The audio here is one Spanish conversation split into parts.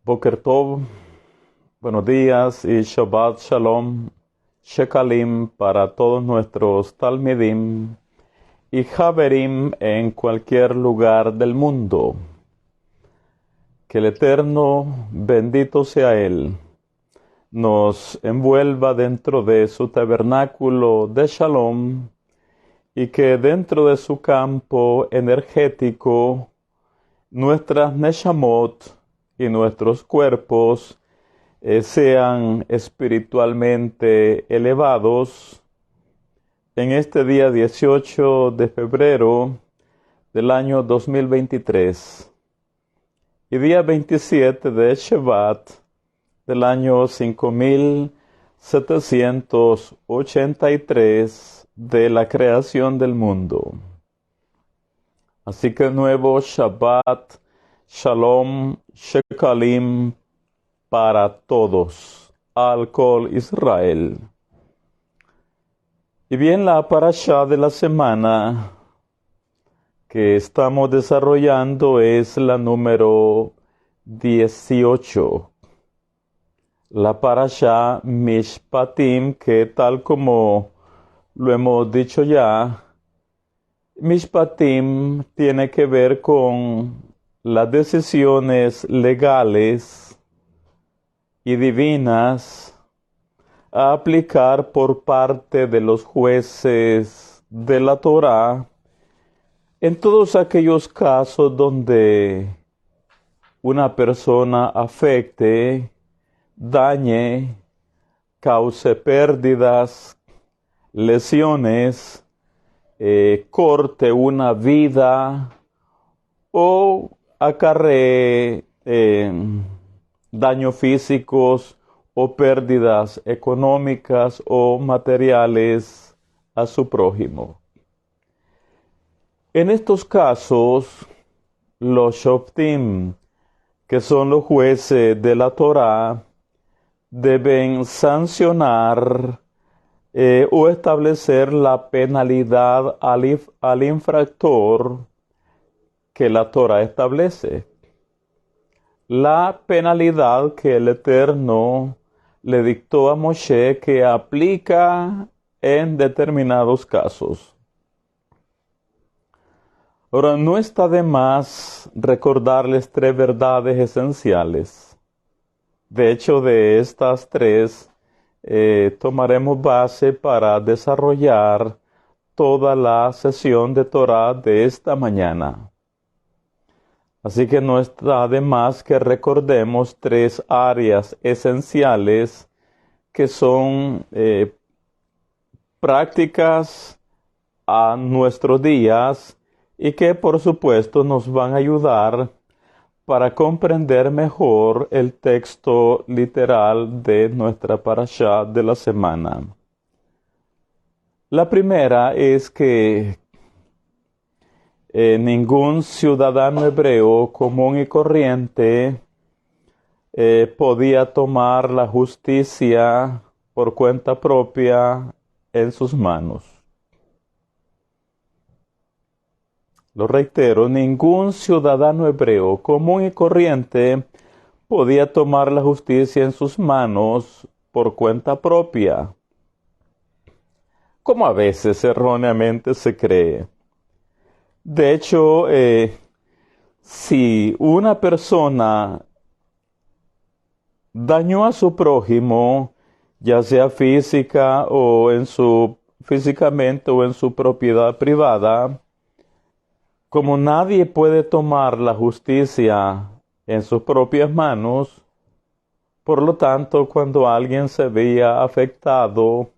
Boker Tov, buenos días y Shabbat Shalom, Shekalim para todos nuestros Talmidim y Haverim en cualquier lugar del mundo. Que el Eterno, bendito sea Él, nos envuelva dentro de su tabernáculo de Shalom y que dentro de su campo energético nuestras Neshamot y nuestros cuerpos sean espiritualmente elevados en este día 18 de febrero del año 2023 y día 27 de Shevat del año 5783 de la creación del mundo. Así que nuevo Shabbat, Shalom, Shekalim para todos, al Kol Israel. Y bien, la parashá de la semana que estamos desarrollando es la número 18. La parashá Mishpatim, que tal como lo hemos dicho ya, Mishpatim tiene que ver con las decisiones legales y divinas a aplicar por parte de los jueces de la Torá en todos aquellos casos donde una persona afecte, dañe, cause pérdidas, lesiones, corte una vida o acarree daños físicos o pérdidas económicas o materiales a su prójimo. En estos casos, los shoftim, que son los jueces de la Torá, deben sancionar o establecer la penalidad al infractor que la Torá establece. La penalidad que el Eterno le dictó a Moshe, que aplica en determinados casos. Ahora, no está de más recordarles tres verdades esenciales. De hecho, de estas tres tomaremos base para desarrollar toda la sesión de Torah de esta mañana. Así que no está de más que recordemos tres áreas esenciales que son prácticas a nuestros días y que por supuesto nos van a ayudar para comprender mejor el texto literal de nuestra parashá de la semana. La primera es que ningún ciudadano hebreo común y corriente podía tomar la justicia por cuenta propia en sus manos. Lo reitero, ningún ciudadano hebreo común y corriente podía tomar la justicia en sus manos por cuenta propia, como a veces erróneamente se cree. De hecho, si una persona dañó a su prójimo, ya sea físicamente o en su propiedad privada, como nadie puede tomar la justicia en sus propias manos, por lo tanto, cuando alguien se veía afectado,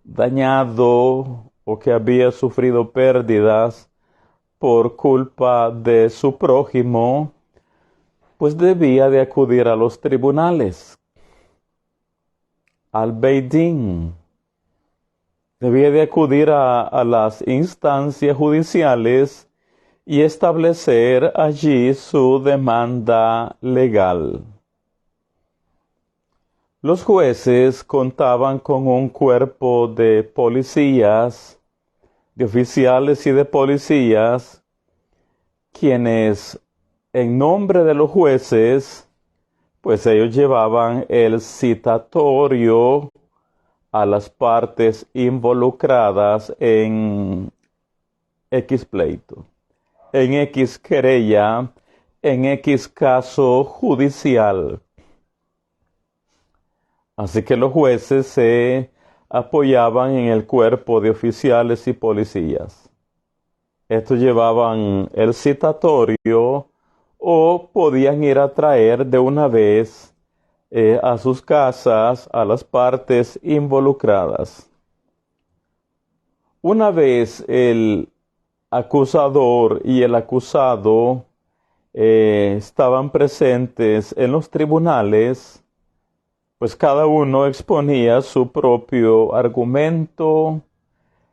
dañado o que había sufrido pérdidas por culpa de su prójimo, pues debía de acudir a los tribunales, al Beit Din. Debía de acudir a las instancias judiciales y establecer allí su demanda legal. Los jueces contaban con un cuerpo de policías, de oficiales y de policías, quienes en nombre de los jueces pues ellos llevaban el citatorio a las partes involucradas en X pleito, en X querella, en X caso judicial. Así que los jueces se apoyaban en el cuerpo de oficiales y policías. Estos llevaban el citatorio o podían ir a traer de una vez a sus casas a las partes involucradas. Una vez el acusador y el acusado estaban presentes en los tribunales, pues cada uno exponía su propio argumento.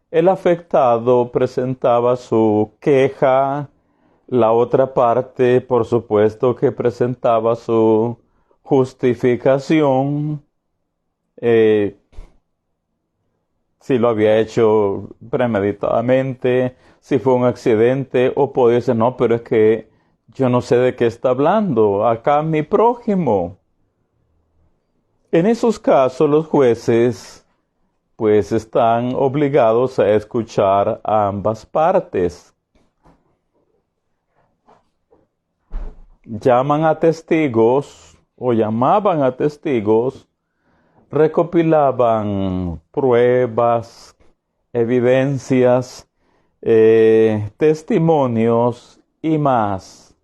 El afectado presentaba su queja, la otra parte, por supuesto, que presentaba su justificación, si lo había hecho premeditadamente, si fue un accidente, o podía decir, no, pero es que yo no sé de qué está hablando, acá mi prójimo. En esos casos los jueces pues están obligados a escuchar a ambas partes. Llaman a testigos o llamaban a testigos, recopilaban pruebas, evidencias, testimonios y más,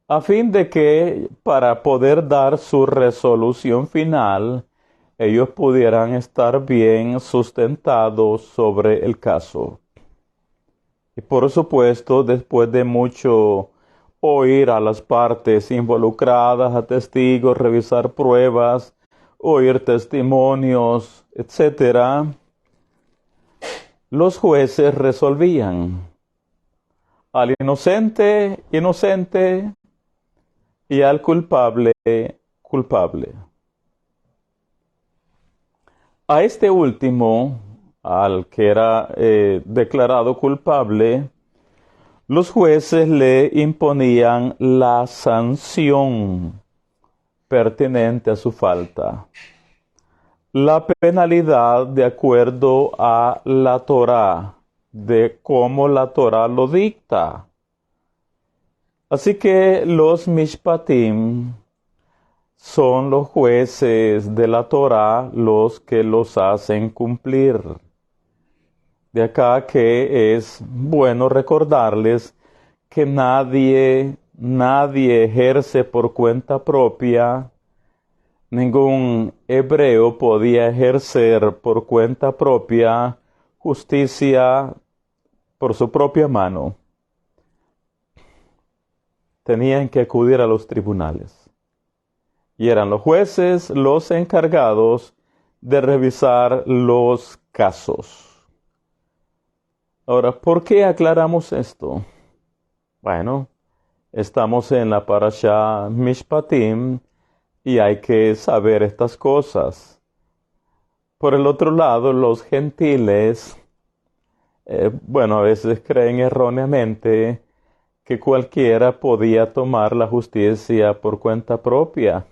a fin de que para poder dar su resolución final, ellos pudieran estar bien sustentados sobre el caso. Y por supuesto, después de mucho oír a las partes involucradas, a testigos, revisar pruebas, oír testimonios, etc., los jueces resolvían al inocente, inocente, y al culpable, culpable. A este último, al que era declarado culpable, los jueces le imponían la sanción pertinente a su falta, la penalidad de acuerdo a la Torá, de cómo la Torá lo dicta. Así que los mishpatim son los jueces de la Torá los que los hacen cumplir. De acá que es bueno recordarles que nadie ejerce por cuenta propia. Ningún hebreo podía ejercer por cuenta propia justicia por su propia mano. Tenían que acudir a los tribunales. Y eran los jueces los encargados de revisar los casos. Ahora, ¿por qué aclaramos esto? Bueno, estamos en la parashá Mishpatim y hay que saber estas cosas. Por el otro lado, los gentiles, a veces creen erróneamente que cualquiera podía tomar la justicia por cuenta propia.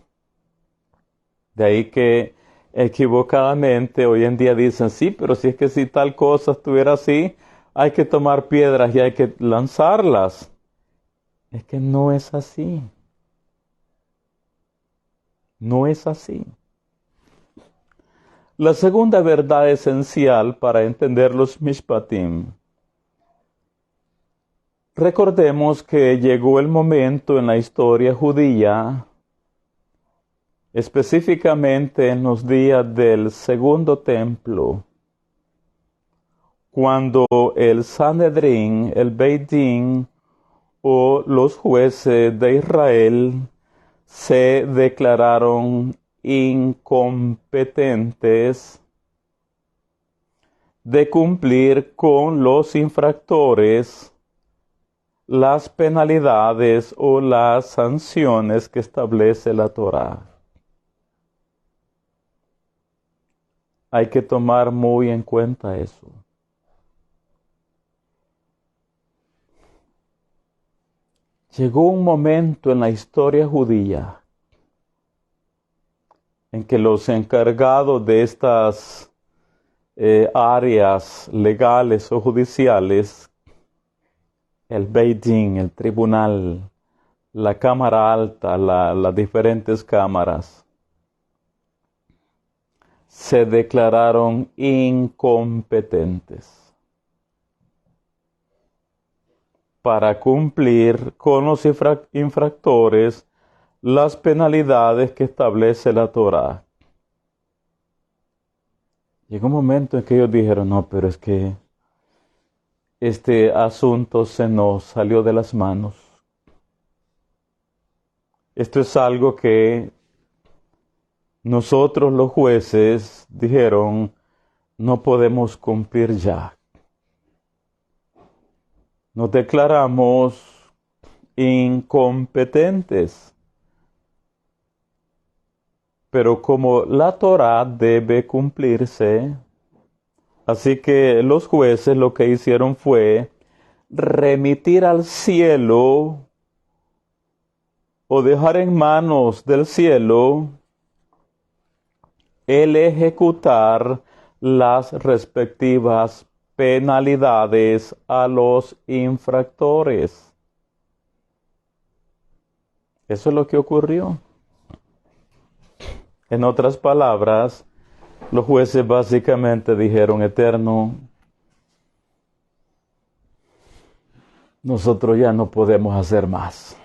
De ahí que equivocadamente hoy en día dicen, sí, pero si es que si tal cosa estuviera así, hay que tomar piedras y hay que lanzarlas. Es que no es así. No es así. La segunda verdad esencial para entender los mishpatim. Recordemos que llegó el momento en la historia judía, específicamente en los días del segundo templo, cuando el Sanedrín, el Beit Din o los jueces de Israel se declararon incompetentes de cumplir con los infractores las penalidades o las sanciones que establece la Torá. Hay que tomar muy en cuenta eso. Llegó un momento en la historia judía en que los encargados de estas áreas legales o judiciales, el Beit Din, el tribunal, la cámara alta, las diferentes cámaras, se declararon incompetentes para cumplir con los infractores las penalidades que establece la Torá. Llegó un momento en que ellos dijeron, no, pero es que este asunto se nos salió de las manos. Esto es algo que nosotros los jueces dijeron, no podemos cumplir ya. Nos declaramos incompetentes. Pero como la Torá debe cumplirse, así que los jueces lo que hicieron fue remitir al cielo o dejar en manos del cielo el ejecutar las respectivas penalidades a los infractores. Eso es lo que ocurrió. En otras palabras, los jueces básicamente dijeron, Eterno, nosotros ya no podemos hacer más.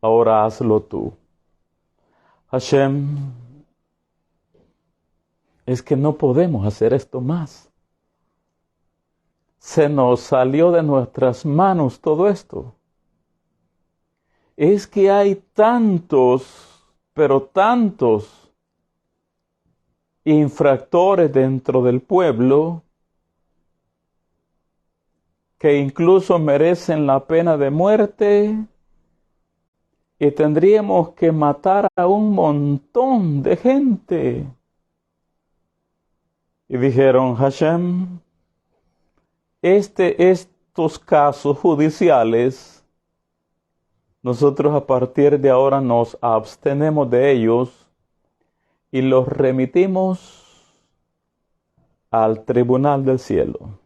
Ahora hazlo tú. Hashem, es que no podemos hacer esto más. Se nos salió de nuestras manos todo esto. Es que hay tantos, pero tantos infractores dentro del pueblo que incluso merecen la pena de muerte y tendríamos que matar a un montón de gente. Y dijeron, Hashem, estos casos judiciales, nosotros a partir de ahora nos abstenemos de ellos y los remitimos al tribunal del cielo.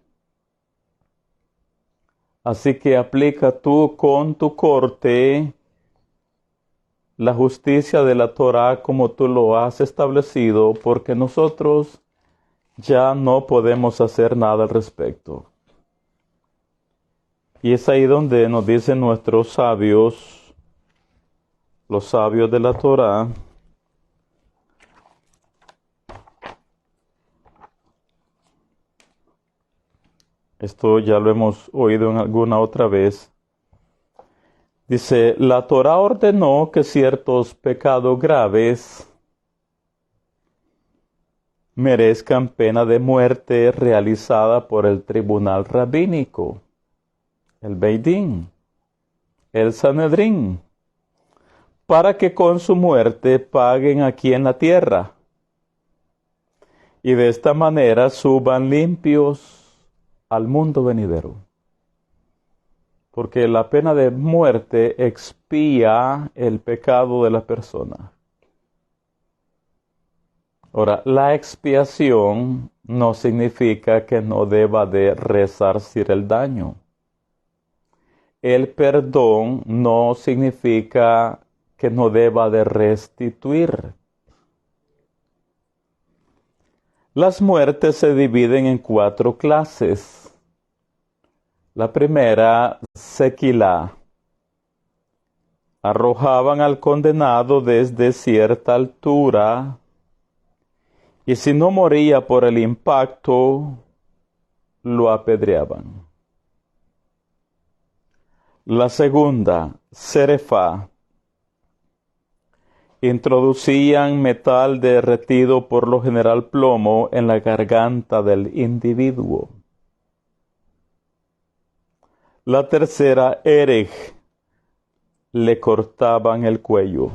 Así que aplica tú con tu corte la justicia de la Torá como tú lo has establecido, porque nosotros ya no podemos hacer nada al respecto. Y es ahí donde nos dicen nuestros sabios, los sabios de la Torá, esto ya lo hemos oído en alguna otra vez. Dice, la Torá ordenó que ciertos pecados graves merezcan pena de muerte realizada por el tribunal rabínico, el Beit Din, el Sanedrín, para que con su muerte paguen aquí en la tierra, y de esta manera suban limpios al mundo venidero. Porque la pena de muerte expía el pecado de la persona. Ahora, la expiación no significa que no deba de resarcir el daño. El perdón no significa que no deba de restituir. Las muertes se dividen en 4 clases. La primera, sequilá. Arrojaban al condenado desde cierta altura, y si no moría por el impacto, lo apedreaban. La segunda, serefá. Introducían metal derretido, por lo general plomo, en la garganta del individuo. La tercera, erej. Le cortaban el cuello.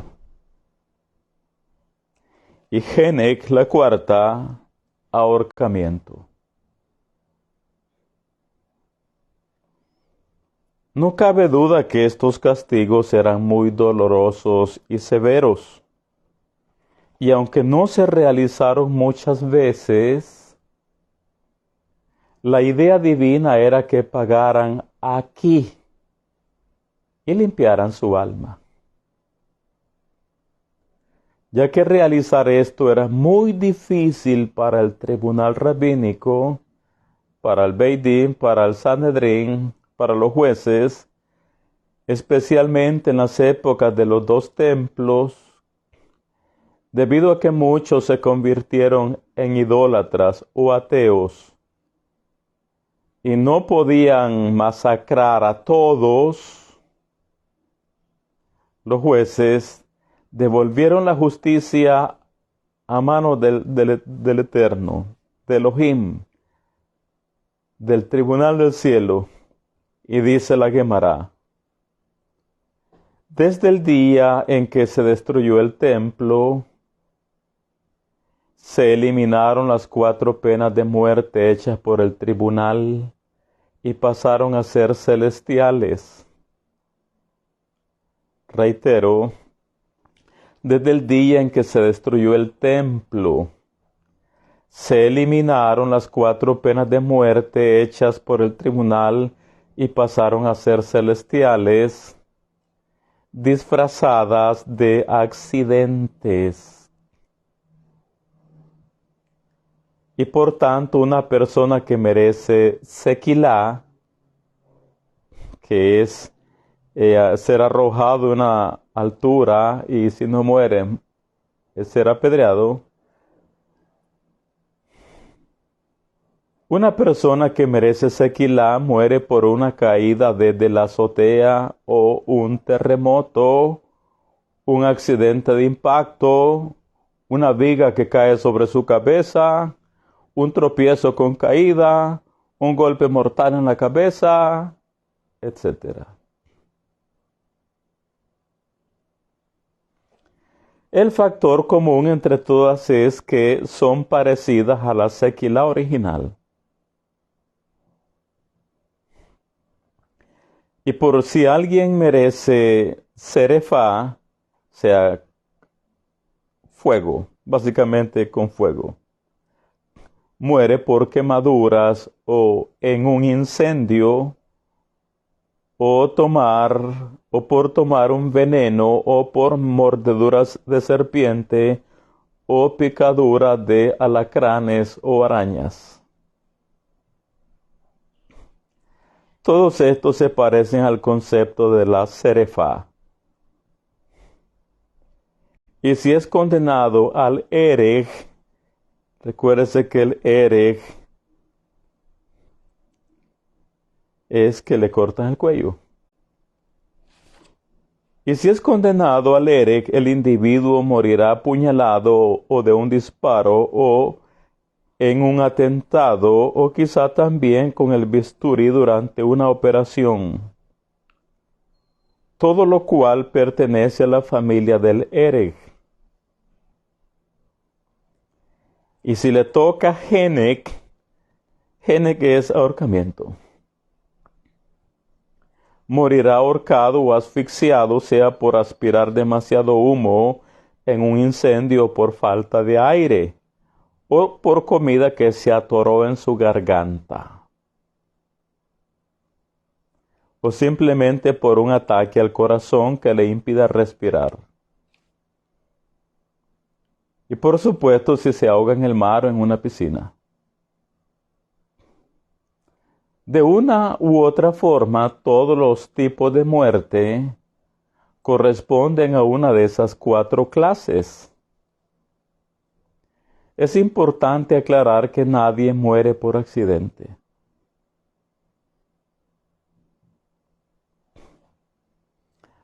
Y genek, la cuarta, ahorcamiento. No cabe duda que estos castigos eran muy dolorosos y severos. Y aunque no se realizaron muchas veces, la idea divina era que pagaran aquí y limpiaran su alma. Ya que realizar esto era muy difícil para el tribunal rabínico, para el Beit Din, para el Sanedrín, para los jueces, especialmente en las épocas de los dos templos, debido a que muchos se convirtieron en idólatras o ateos y no podían masacrar a todos, los jueces devolvieron la justicia a mano del Eterno, de Elohim, del tribunal del cielo, y dice la Gemara: desde el día en que se destruyó el templo, se eliminaron las 4 penas de muerte hechas por el tribunal y pasaron a ser celestiales. Reitero, desde el día en que se destruyó el templo, se eliminaron las 4 penas de muerte hechas por el tribunal y pasaron a ser celestiales, disfrazadas de accidentes. Y por tanto, una persona que merece sequilá, que es ser arrojado de una altura y si no muere, es ser apedreado. Una persona que merece sequilá muere por una caída desde la azotea o un terremoto, un accidente de impacto, una viga que cae sobre su cabeza, un tropiezo con caída, un golpe mortal en la cabeza, etc. El factor común entre todas es que son parecidas a la sequila original. Y por si alguien merece serefá, o sea, fuego, básicamente con fuego, muere por quemaduras o en un incendio o por tomar un veneno o por mordeduras de serpiente o picadura de alacranes o arañas. Todos estos se parecen al concepto de la serefá. Y si es condenado al erej, recuérdese que el erej es que le cortan el cuello. Y si es condenado al erej, el individuo morirá apuñalado o de un disparo o en un atentado o quizá también con el bisturí durante una operación. Todo lo cual pertenece a la familia del erej. Y si le toca Henek es ahorcamiento. Morirá ahorcado o asfixiado, sea por aspirar demasiado humo en un incendio o por falta de aire, o por comida que se atoró en su garganta, o simplemente por un ataque al corazón que le impida respirar. Y por supuesto, si se ahoga en el mar o en una piscina. De una u otra forma, todos los tipos de muerte corresponden a una de esas 4 clases. Es importante aclarar que nadie muere por accidente.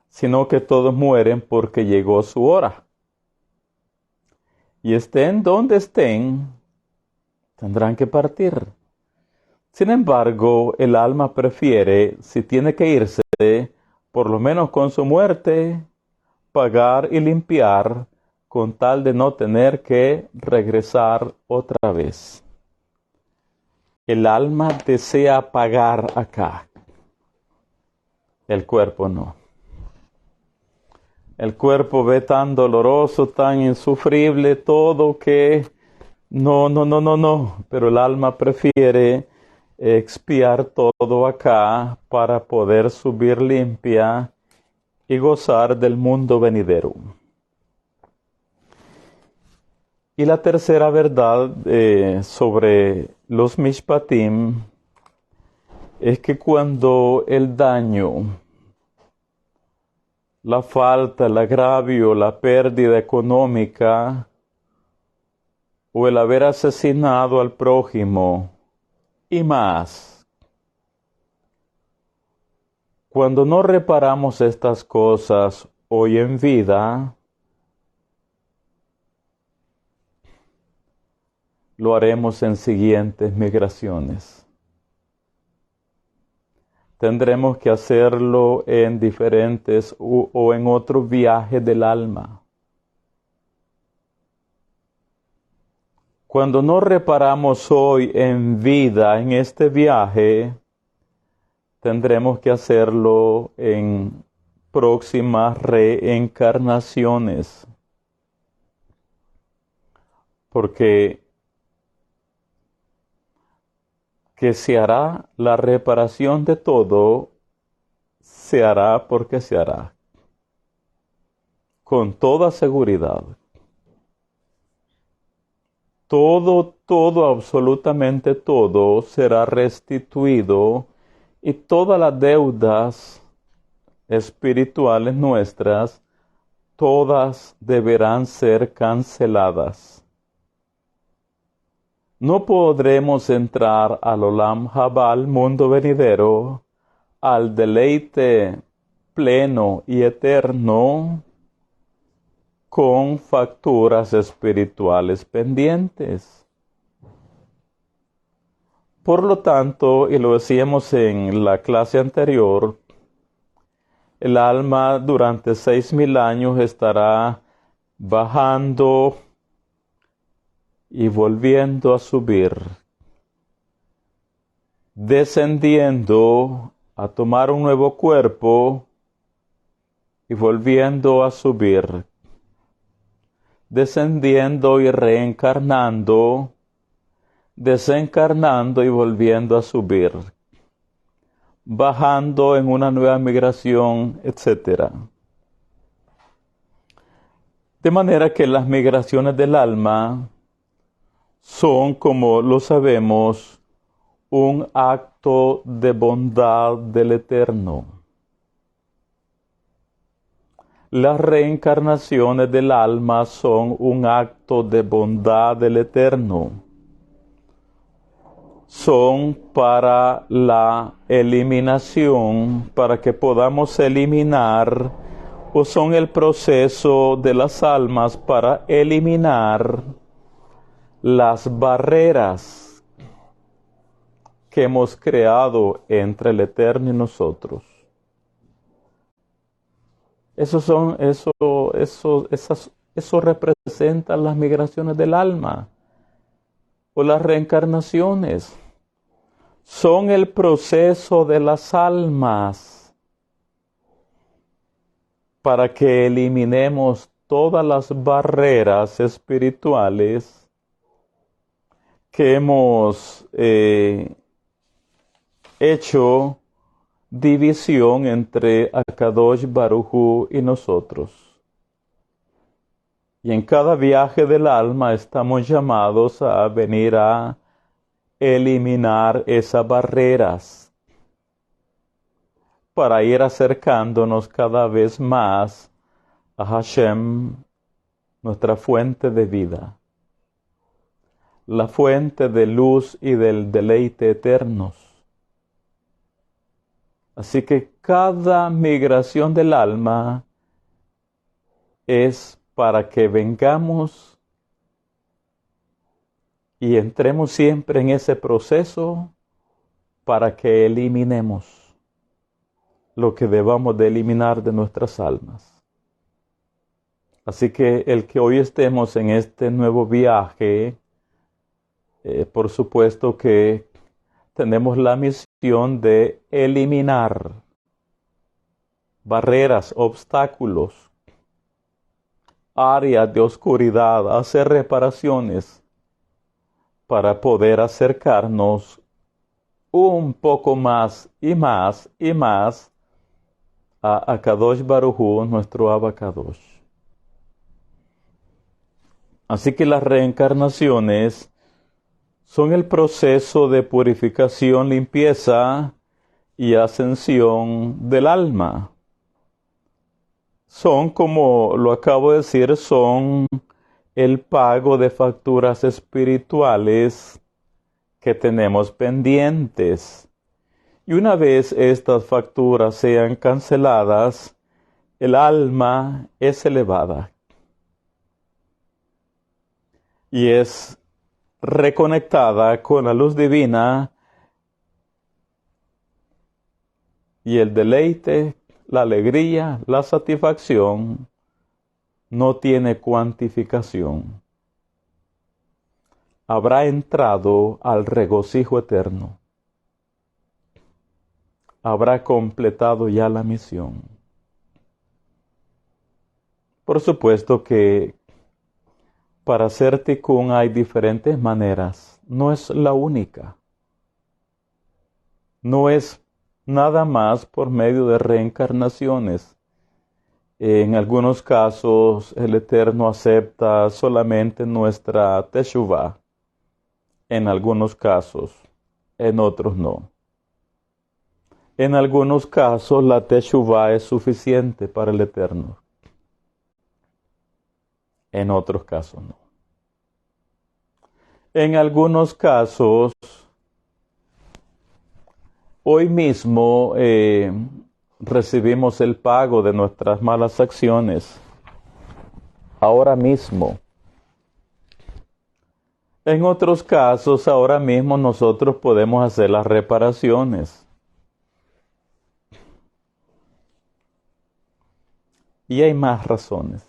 Sino que todos mueren porque llegó su hora. Y estén donde estén, tendrán que partir. Sin embargo, el alma prefiere, si tiene que irse, por lo menos con su muerte, pagar y limpiar, con tal de no tener que regresar otra vez. El alma desea pagar acá, el cuerpo no. El cuerpo ve tan doloroso, tan insufrible, todo que no. Pero el alma prefiere expiar todo acá para poder subir limpia y gozar del mundo venidero. Y la tercera verdad sobre los mishpatim es que cuando el daño, la falta, el agravio, la pérdida económica o el haber asesinado al prójimo y más, cuando no reparamos estas cosas hoy en vida, lo haremos en siguientes migraciones. Tendremos que hacerlo en diferentes o en otro viaje del alma. Cuando no reparamos hoy en vida, en este viaje, tendremos que hacerlo en próximas reencarnaciones. Porque que se hará la reparación de todo, se hará porque se hará. Con toda seguridad. Todo, absolutamente todo será restituido y todas las deudas espirituales nuestras, todas deberán ser canceladas. No podremos entrar al Olam Haba, al mundo venidero, al deleite pleno y eterno, con facturas espirituales pendientes. Por lo tanto, y lo decíamos en la clase anterior, el alma durante 6,000 años estará bajando y volviendo a subir, descendiendo a tomar un nuevo cuerpo y volviendo a subir, descendiendo y reencarnando, desencarnando y volviendo a subir, bajando en una nueva migración, etc. De manera que las migraciones del alma son, como lo sabemos, un acto de bondad del Eterno. Las reencarnaciones del alma son un acto de bondad del Eterno. Son para la eliminación, para que podamos eliminar, o son el proceso de las almas para eliminar las barreras que hemos creado entre el Eterno y nosotros. Eso representa las migraciones del alma o las reencarnaciones. Son el proceso de las almas para que eliminemos todas las barreras espirituales que hemos hecho división entre Akadosh Baruj Hu y nosotros. Y en cada viaje del alma estamos llamados a venir a eliminar esas barreras para ir acercándonos cada vez más a Hashem, nuestra fuente de vida, la fuente de luz y del deleite eternos. Así que cada migración del alma es para que vengamos y entremos siempre en ese proceso para que eliminemos lo que debamos de eliminar de nuestras almas. Así que el que hoy estemos en este nuevo viaje, por supuesto que tenemos la misión de eliminar barreras, obstáculos áreas de oscuridad, hacer reparaciones para poder acercarnos un poco más y más y más a Akadosh Baruj Hu, nuestro Abacadosh. Así que las reencarnaciones son el proceso de purificación, limpieza y ascensión del alma. Son, como lo acabo de decir, son el pago de facturas espirituales que tenemos pendientes. Y una vez estas facturas sean canceladas, el alma es elevada y es reconectada con la luz divina, y el deleite, la alegría, la satisfacción no tiene cuantificación. Habrá entrado al regocijo eterno. Habrá completado ya la misión. Por supuesto que para hacer tikkun hay diferentes maneras. No es la única. No es nada más por medio de reencarnaciones. En algunos casos el Eterno acepta solamente nuestra teshuvah. En algunos casos, en otros no. En algunos casos la teshuvah es suficiente para el Eterno. En otros casos no. En algunos casos, hoy mismo recibimos el pago de nuestras malas acciones. Ahora mismo. En otros casos, ahora mismo nosotros podemos hacer las reparaciones. Y hay más razones.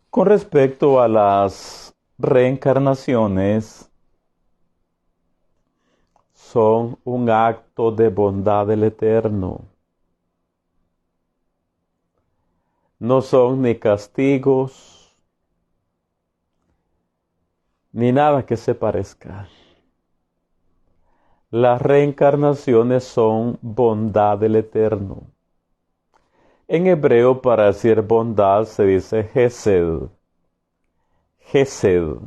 Con respecto a las reencarnaciones, son un acto de bondad del Eterno. No son ni castigos, ni nada que se parezca. Las reencarnaciones son bondad del Eterno. En hebreo, para decir bondad, se dice Gesed. Gesed.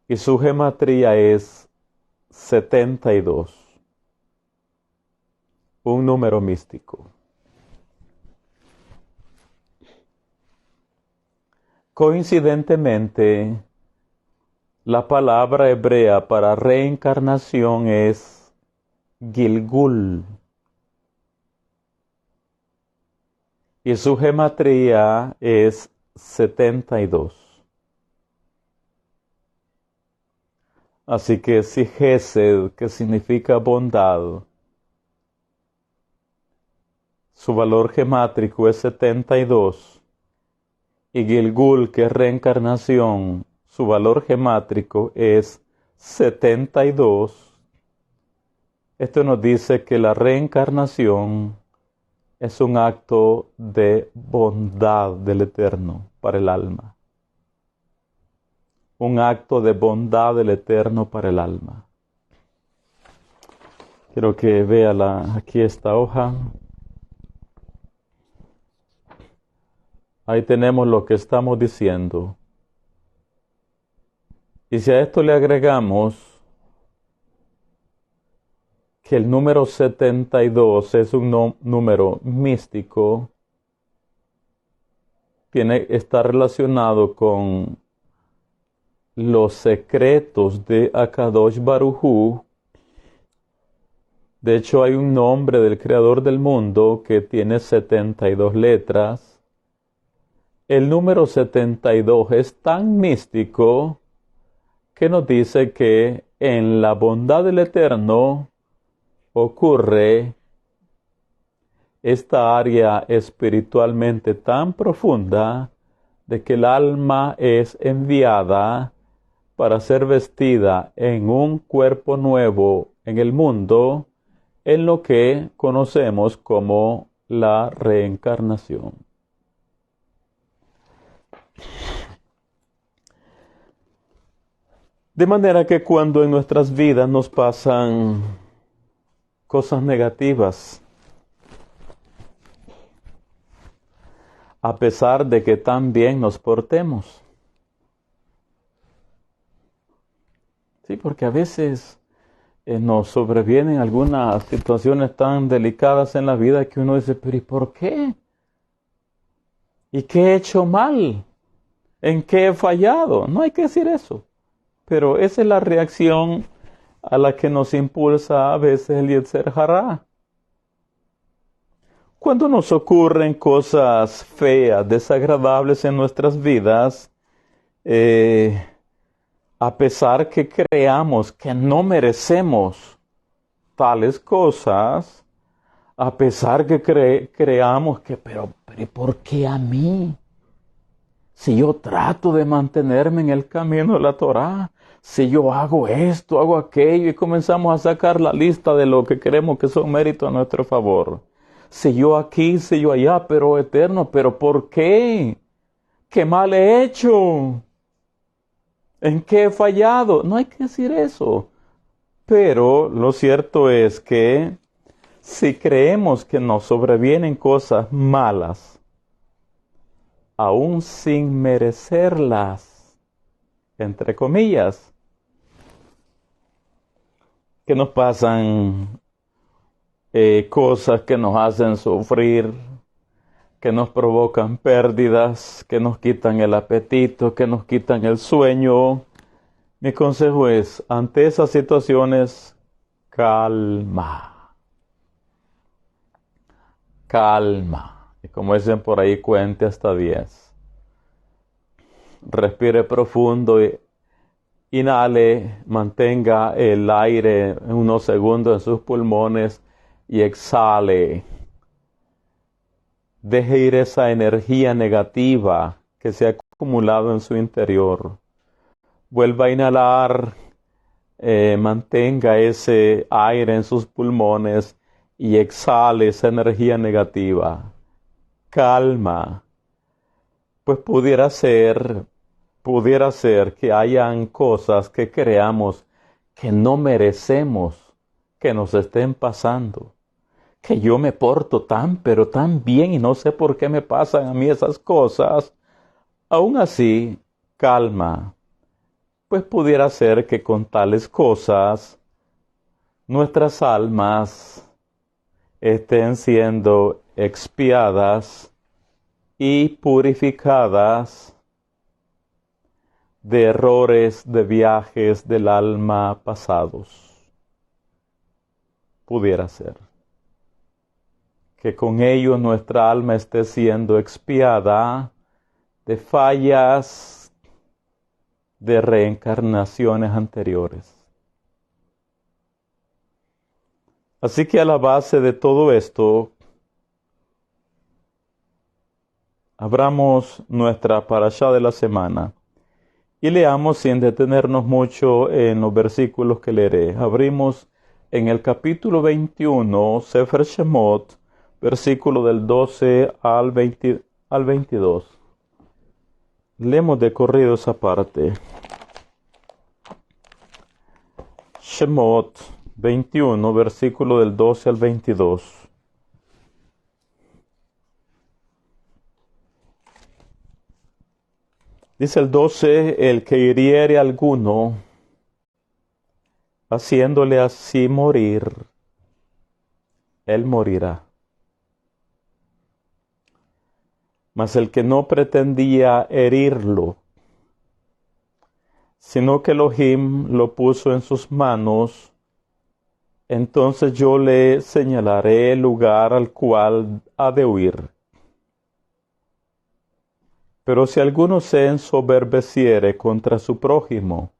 Y su gematría es 72. Un número místico. Coincidentemente, la palabra hebrea para reencarnación es Gilgul. Y su gematría es 72. Así que si Gesed, que significa bondad, su valor gemátrico es 72, y Gilgul, que es reencarnación, su valor gemátrico es 72, esto nos dice que la reencarnación es un acto de bondad del Eterno para el alma. Un acto de bondad del Eterno para el alma. Quiero que vea aquí esta hoja. Ahí tenemos lo que estamos diciendo. Y si a esto le agregamos que el número 72 es un número místico, está relacionado con los secretos de Akadosh Baruj Hu. De hecho, hay un nombre del Creador del mundo que tiene 72 letras. El número 72 es tan místico que nos dice que en la bondad del Eterno ocurre esta área espiritualmente tan profunda de que el alma es enviada para ser vestida en un cuerpo nuevo en el mundo, en lo que conocemos como la reencarnación. De manera que cuando en nuestras vidas nos pasan cosas negativas, a pesar de que tan bien nos portemos. Sí, porque a veces nos sobrevienen algunas situaciones tan delicadas en la vida que uno dice, pero ¿y por qué? ¿Y qué he hecho mal? ¿En qué he fallado? No hay que decir eso. Pero esa es la reacción a la que nos impulsa a veces el Yetzer Hará. Cuando nos ocurren cosas feas, desagradables en nuestras vidas, a pesar que creamos que no merecemos tales cosas, a pesar que creamos que, pero ¿y por qué a mí? Si yo trato de mantenerme en el camino de la Torá, si yo hago esto, hago aquello, y comenzamos a sacar la lista de lo que creemos que son méritos a nuestro favor. Si yo aquí, si yo allá, pero eterno, ¿pero por qué? ¿Qué mal he hecho? ¿En qué he fallado? No hay que decir eso. Pero lo cierto es que si creemos que nos sobrevienen cosas malas, aún sin merecerlas, entre comillas, que nos pasan cosas que nos hacen sufrir, que nos provocan pérdidas, que nos quitan el apetito, que nos quitan el sueño. Mi consejo es, ante esas situaciones, calma. Calma. Y como dicen por ahí, cuente hasta 10. Respire profundo y inhale, mantenga el aire unos segundos en sus pulmones y exhale. Deje ir esa energía negativa que se ha acumulado en su interior. Vuelva a inhalar, mantenga ese aire en sus pulmones y exhale esa energía negativa. Calma, pues pudiera ser que hayan cosas que creamos que no merecemos que nos estén pasando. Que yo me porto pero tan bien y no sé por qué me pasan a mí esas cosas. Aún así, calma, pues pudiera ser que con tales cosas nuestras almas estén siendo expiadas y purificadas de errores de viajes del alma pasados. Pudiera ser que con ello nuestra alma esté siendo expiada de fallas de reencarnaciones anteriores. Así que a la base de todo esto, abramos nuestra parashá de la semana y leamos sin detenernos mucho en los versículos que leeré. Abrimos en el capítulo 21, Sefer Shemot, versículo del 12 al 22. Leemos de corrido esa parte. Shemot 21, versículo del 12 al 22. Dice el 12, el que hiriere a alguno, haciéndole así morir, él morirá. Mas el que no pretendía herirlo, sino que Elohim lo puso en sus manos, entonces yo le señalaré el lugar al cual ha de huir. Pero si alguno se ensoberbeciere contra su prójimo,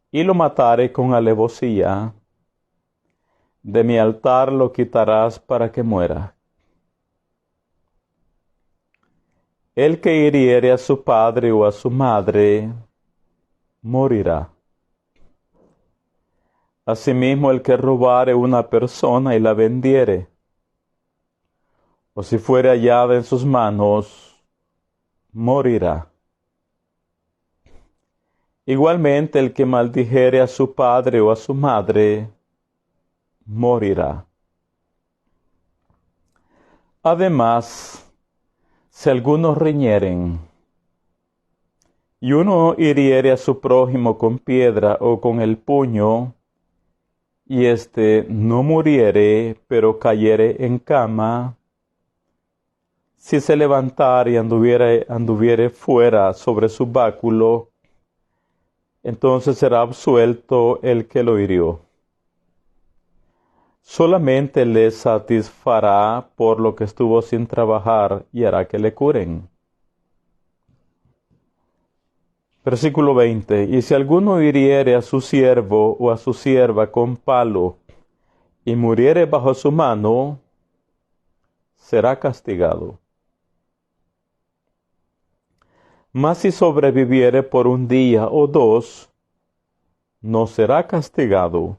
y lo matare con alevosía, de mi altar lo quitarás para que muera. El que hiriere a su padre o a su madre, morirá. Asimismo, el que robare una persona y la vendiere, o si fuere hallada en sus manos, morirá. Igualmente el que maldijere a su padre o a su madre, morirá. Además, si algunos riñeren, y uno hiriere a su prójimo con piedra o con el puño, y éste no muriere, pero cayere en cama, si se levantare y anduviere fuera sobre su báculo, entonces será absuelto el que lo hirió. Solamente le satisfará por lo que estuvo sin trabajar y hará que le curen. Versículo 20. Y si alguno hiriere a su siervo o a su sierva con palo y muriere bajo su mano, será castigado. Mas si sobreviviere por un día o dos, no será castigado,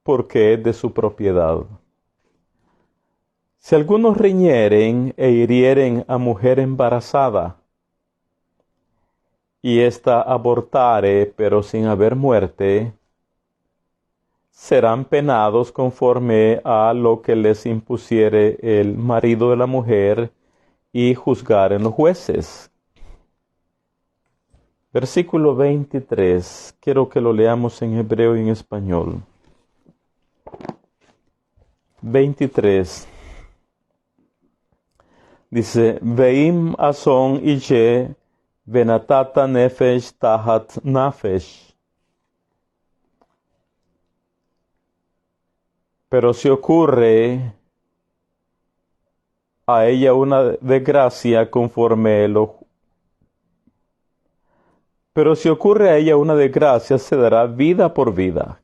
porque es de su propiedad. Si algunos riñeren e hirieren a mujer embarazada, y ésta abortare, pero sin haber muerte, serán penados conforme a lo que les impusiere el marido de la mujer, y juzgaren los jueces. Versículo 23. Quiero que lo leamos en hebreo y en español. 23. Dice, Veim ason ije venatata nefesh tahat nafesh. Pero si ocurre a ella una desgracia Pero si ocurre a ella una desgracia, se dará vida por vida.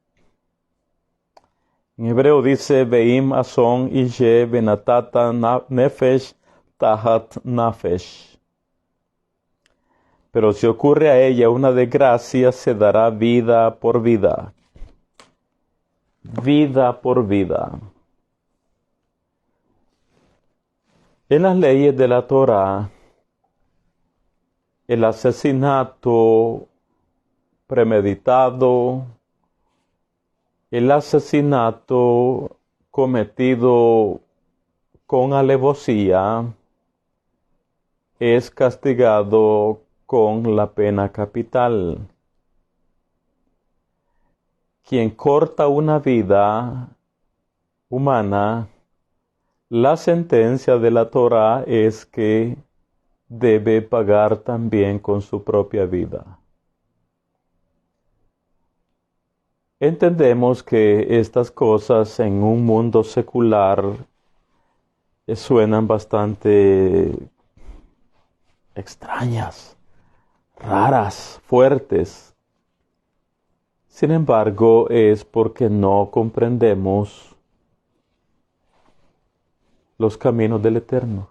En hebreo dice, Veim ason ije venatata nefesh tahat nafesh. Pero si ocurre a ella una desgracia, se dará vida por vida. Vida por vida. En las leyes de la Torá, el asesinato premeditado, el asesinato cometido con alevosía, es castigado con la pena capital. Quien corta una vida humana, la sentencia de la Torá es que debe pagar también con su propia vida. Entendemos que estas cosas en un mundo secular suenan bastante extrañas, raras, fuertes. Sin embargo, es porque no comprendemos los caminos del Eterno.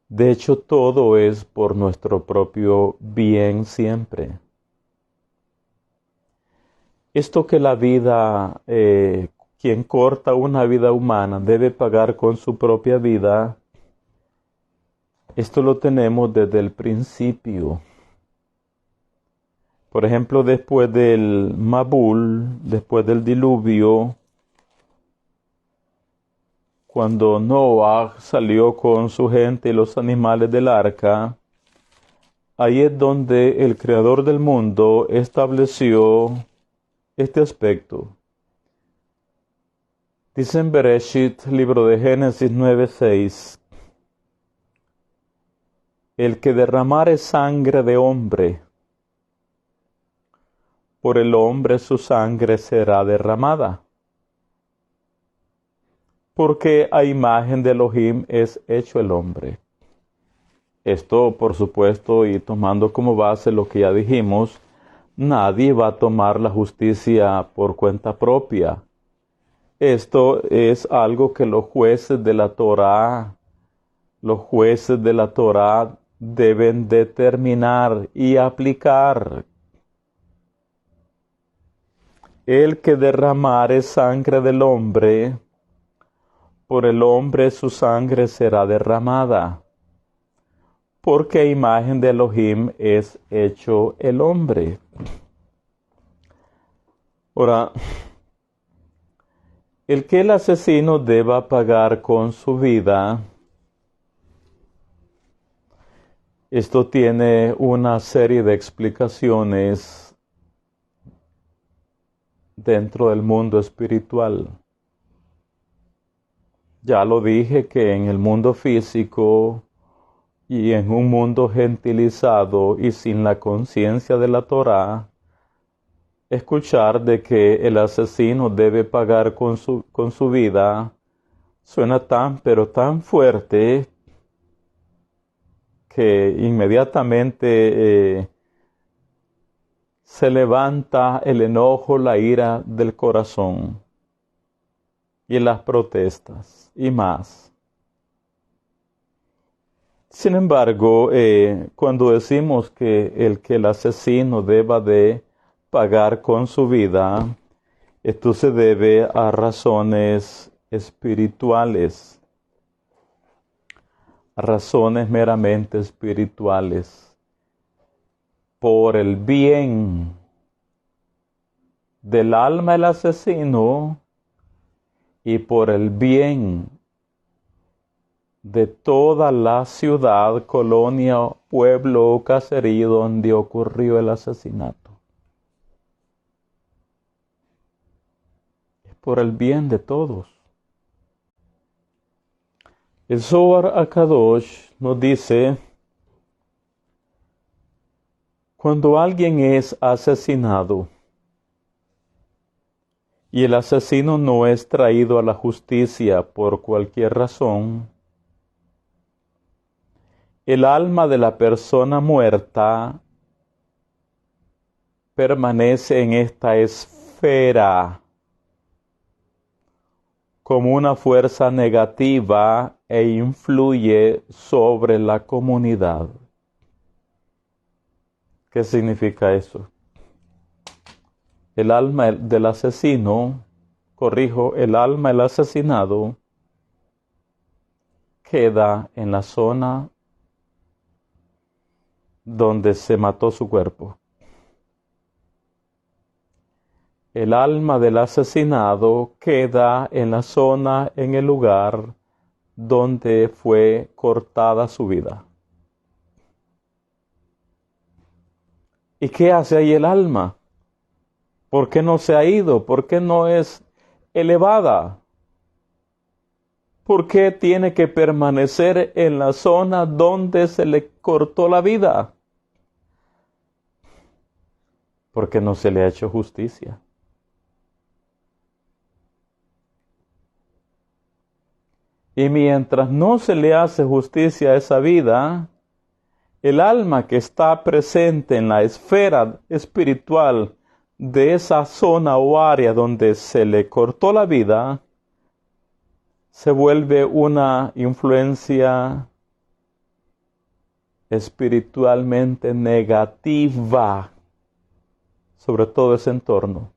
De hecho, todo es por nuestro propio bien siempre. Esto que la vida, quien corta una vida humana debe pagar con su propia vida, esto lo tenemos desde el principio. Por ejemplo, después del Mabul, después del diluvio, cuando Noah salió con su gente y los animales del arca, ahí es donde el Creador del mundo estableció este aspecto. Dice en Bereshit, libro de Génesis 9:6, el que derramare sangre de hombre, por el hombre su sangre será derramada. Porque a imagen de Elohim es hecho el hombre. Esto, por supuesto, y tomando como base lo que ya dijimos, nadie va a tomar la justicia por cuenta propia. Esto es algo que los jueces de la Torá deben determinar y aplicar. El que derramare sangre del hombre, por el hombre su sangre será derramada. porque imagen de Elohim es hecho el hombre. Ahora, el que el asesino deba pagar con su vida, esto tiene una serie de explicaciones dentro del mundo espiritual. Ya lo dije que en el mundo físico y en un mundo gentilizado y sin la conciencia de la Torá, escuchar de que el asesino debe pagar con su vida suena tan pero tan fuerte que inmediatamente se levanta el enojo, la ira del corazón y las protestas y más. Sin embargo, cuando decimos que el asesino deba de pagar con su vida, esto se debe a razones espirituales, razones meramente espirituales, por el bien del alma del asesino y por el bien de toda la ciudad, colonia, pueblo o caserío donde ocurrió el asesinato. Es por el bien de todos. El Zohar HaKadosh nos dice, cuando alguien es asesinado y el asesino no es traído a la justicia por cualquier razón, el alma de la persona muerta permanece en esta esfera como una fuerza negativa e influye sobre la comunidad. ¿Qué significa eso? El alma del asesino, el alma del asesinado queda en la zona donde se mató su cuerpo. El alma del asesinado queda en la zona, en el lugar donde fue cortada su vida. ¿Y qué hace ahí el alma? ¿Por qué no se ha ido? ¿Por qué no es elevada? ¿Por qué tiene que permanecer en la zona donde se le cortó la vida? Porque no se le ha hecho justicia. Y mientras no se le hace justicia a esa vida, el alma que está presente en la esfera espiritual de esa zona o área donde se le cortó la vida, se vuelve una influencia espiritualmente negativa sobre todo ese entorno.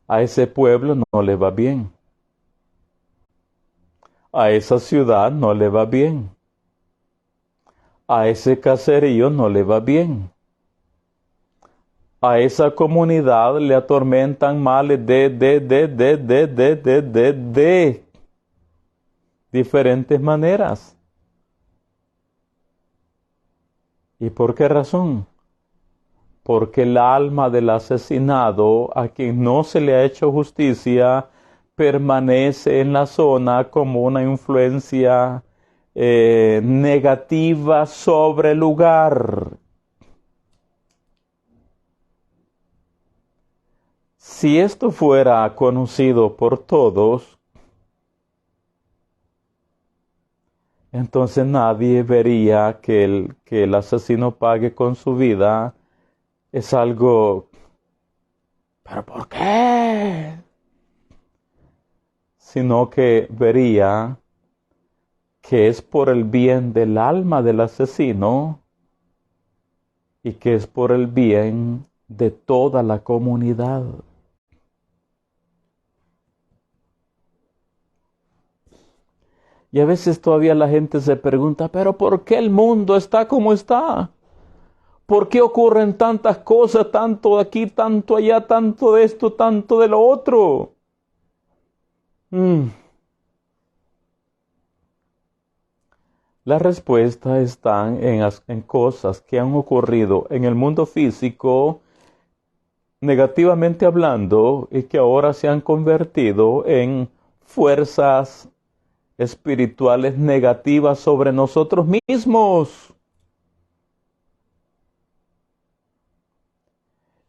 A ese pueblo no le va bien. A esa ciudad no le va bien. A ese caserío no le va bien. A esa comunidad le atormentan males de diferentes maneras. ¿Y por qué razón? Porque el alma del asesinado, a quien no se le ha hecho justicia, permanece en la zona como una influencia negativa sobre el lugar. Si esto fuera conocido por todos, entonces nadie vería que el asesino pague con su vida. Es algo, ¿pero por qué? Sino que vería que es por el bien del alma del asesino y que es por el bien de toda la comunidad. Y a veces todavía la gente se pregunta, pero ¿por qué el mundo está como está? ¿Por qué ocurren tantas cosas, tanto de aquí, tanto allá, tanto de esto, tanto de lo otro? La respuesta está en cosas que han ocurrido en el mundo físico, negativamente hablando, y que ahora se han convertido en fuerzas espirituales negativas sobre nosotros mismos.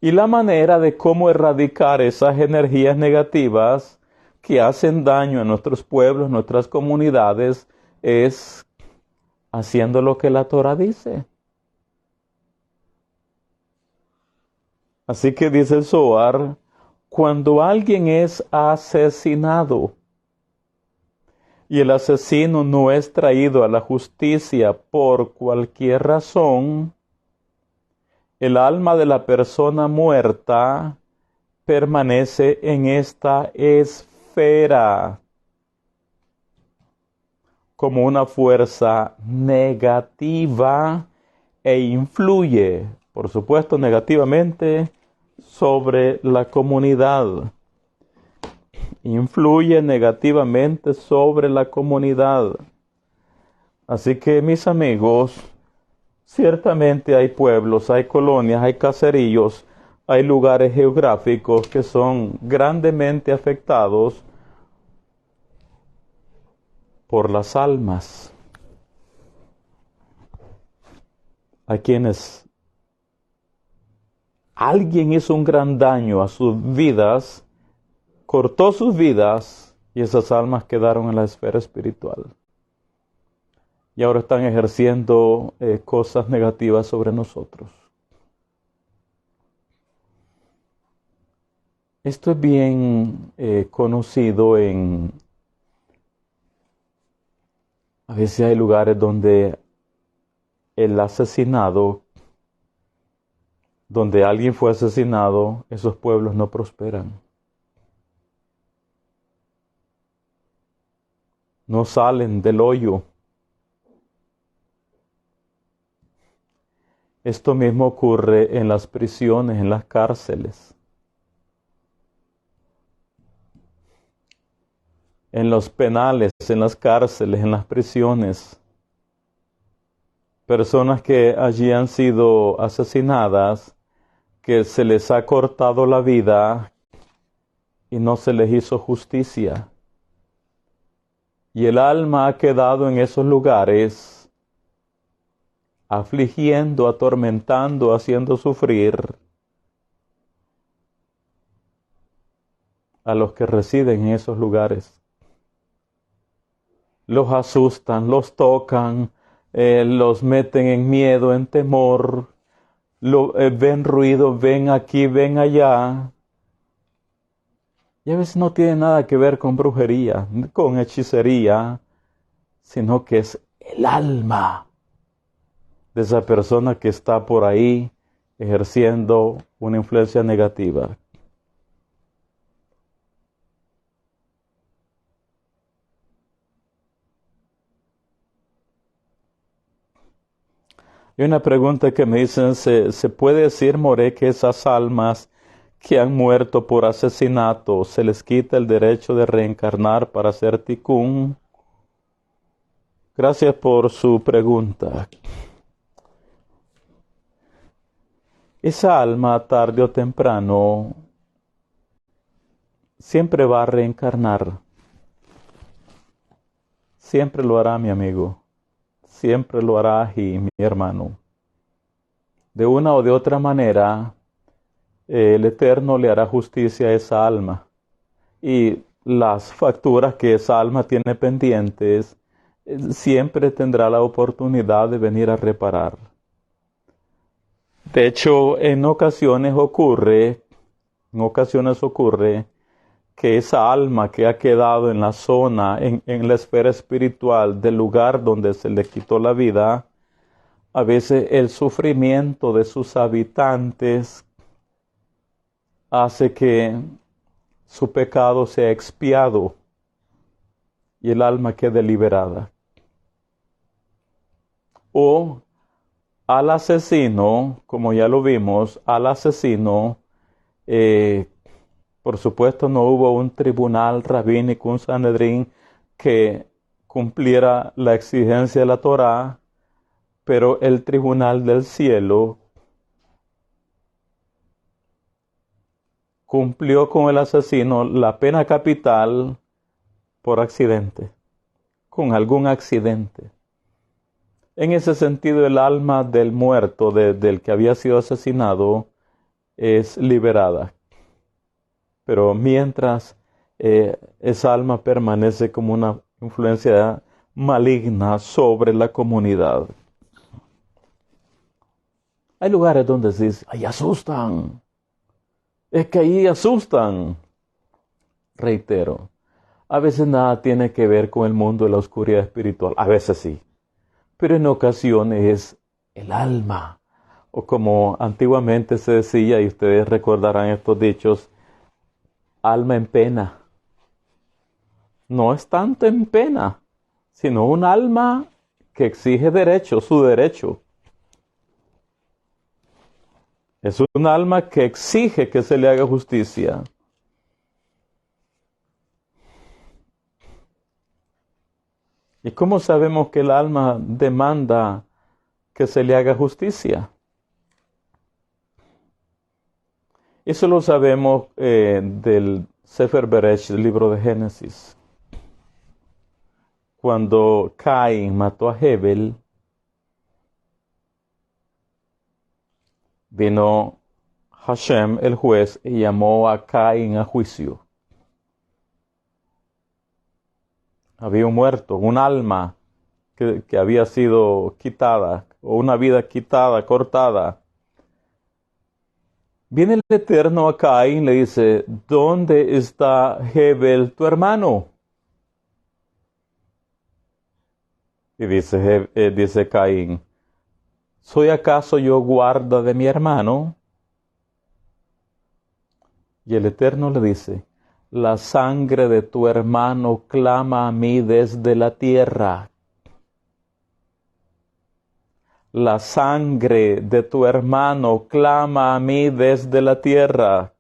Y la manera de cómo erradicar esas energías negativas que hacen daño a nuestros pueblos, nuestras comunidades, es haciendo lo que la Torah dice. Así que dice el Zohar, cuando alguien es asesinado y el asesino no es traído a la justicia por cualquier razón, el alma de la persona muerta permanece en esta esfera como una fuerza negativa e influye, por supuesto, negativamente sobre la comunidad. Influye negativamente sobre la comunidad. Así que, mis amigos, ciertamente hay pueblos, hay colonias, hay caseríos, hay lugares geográficos que son grandemente afectados por las almas, a quienes alguien hizo un gran daño a sus vidas, cortó sus vidas y esas almas quedaron en la esfera espiritual. Y ahora están ejerciendo cosas negativas sobre nosotros. Esto es bien conocido a veces hay lugares donde el asesinado, donde alguien fue asesinado, esos pueblos no prosperan. No salen del hoyo. Esto mismo ocurre en las prisiones, en las cárceles, en los penales, en las cárceles, en las prisiones. Personas que allí han sido asesinadas, que se les ha cortado la vida y no se les hizo justicia. Y el alma ha quedado en esos lugares, afligiendo, atormentando, haciendo sufrir a los que residen en esos lugares. Los asustan, los tocan, los meten en miedo, en temor, ven ruido, ven aquí, ven allá. Y a veces no tiene nada que ver con brujería, con hechicería, sino que es el alma de esa persona que está por ahí ejerciendo una influencia negativa. Y una pregunta que me dicen, ¿se puede decir, More, que esas almas que han muerto por asesinato se les quita el derecho de reencarnar para hacer tikkun? Gracias por su pregunta. Esa alma, tarde o temprano, siempre va a reencarnar. Siempre lo hará, mi amigo. Siempre lo hará, y mi hermano. De una o de otra manera, el Eterno le hará justicia a esa alma. Y las facturas que esa alma tiene pendientes, siempre tendrá la oportunidad de venir a reparar. De hecho, en ocasiones ocurre que esa alma que ha quedado en la zona, en la esfera espiritual del lugar donde se le quitó la vida, a veces el sufrimiento de sus habitantes hace que su pecado sea expiado y el alma quede liberada. O al asesino, como ya lo vimos, al asesino, por supuesto no hubo un tribunal rabínico, un Sanedrín, que cumpliera la exigencia de la Torá, pero el tribunal del cielo cumplió con el asesino la pena capital por accidente, con algún accidente. En ese sentido, el alma del muerto, del que había sido asesinado, es liberada. Pero mientras esa alma permanece como una influencia maligna sobre la comunidad. Hay lugares donde se dice, ¡ay, asustan! Es que ahí asustan. Reitero, a veces nada tiene que ver con el mundo de la oscuridad espiritual. A veces sí. Pero en ocasiones es el alma. O como antiguamente se decía, y ustedes recordarán estos dichos, alma en pena. No es tanto en pena, sino un alma que exige derecho, su derecho. Es un alma que exige que se le haga justicia. ¿Y cómo sabemos que el alma demanda que se le haga justicia? Eso lo sabemos del Sefer Bereshit, el libro de Génesis. Cuando Caín mató a Hebel, vino Hashem, el juez, y llamó a Caín a juicio. Había un muerto, un alma que había sido quitada, o una vida quitada, cortada. Viene el Eterno a Caín y le dice, ¿dónde está Hebel, tu hermano? Y dice Caín, ¿soy acaso yo guarda de mi hermano? Y el Eterno le dice, la sangre de tu hermano clama a mí desde la tierra. La sangre de tu hermano clama a mí desde la tierra.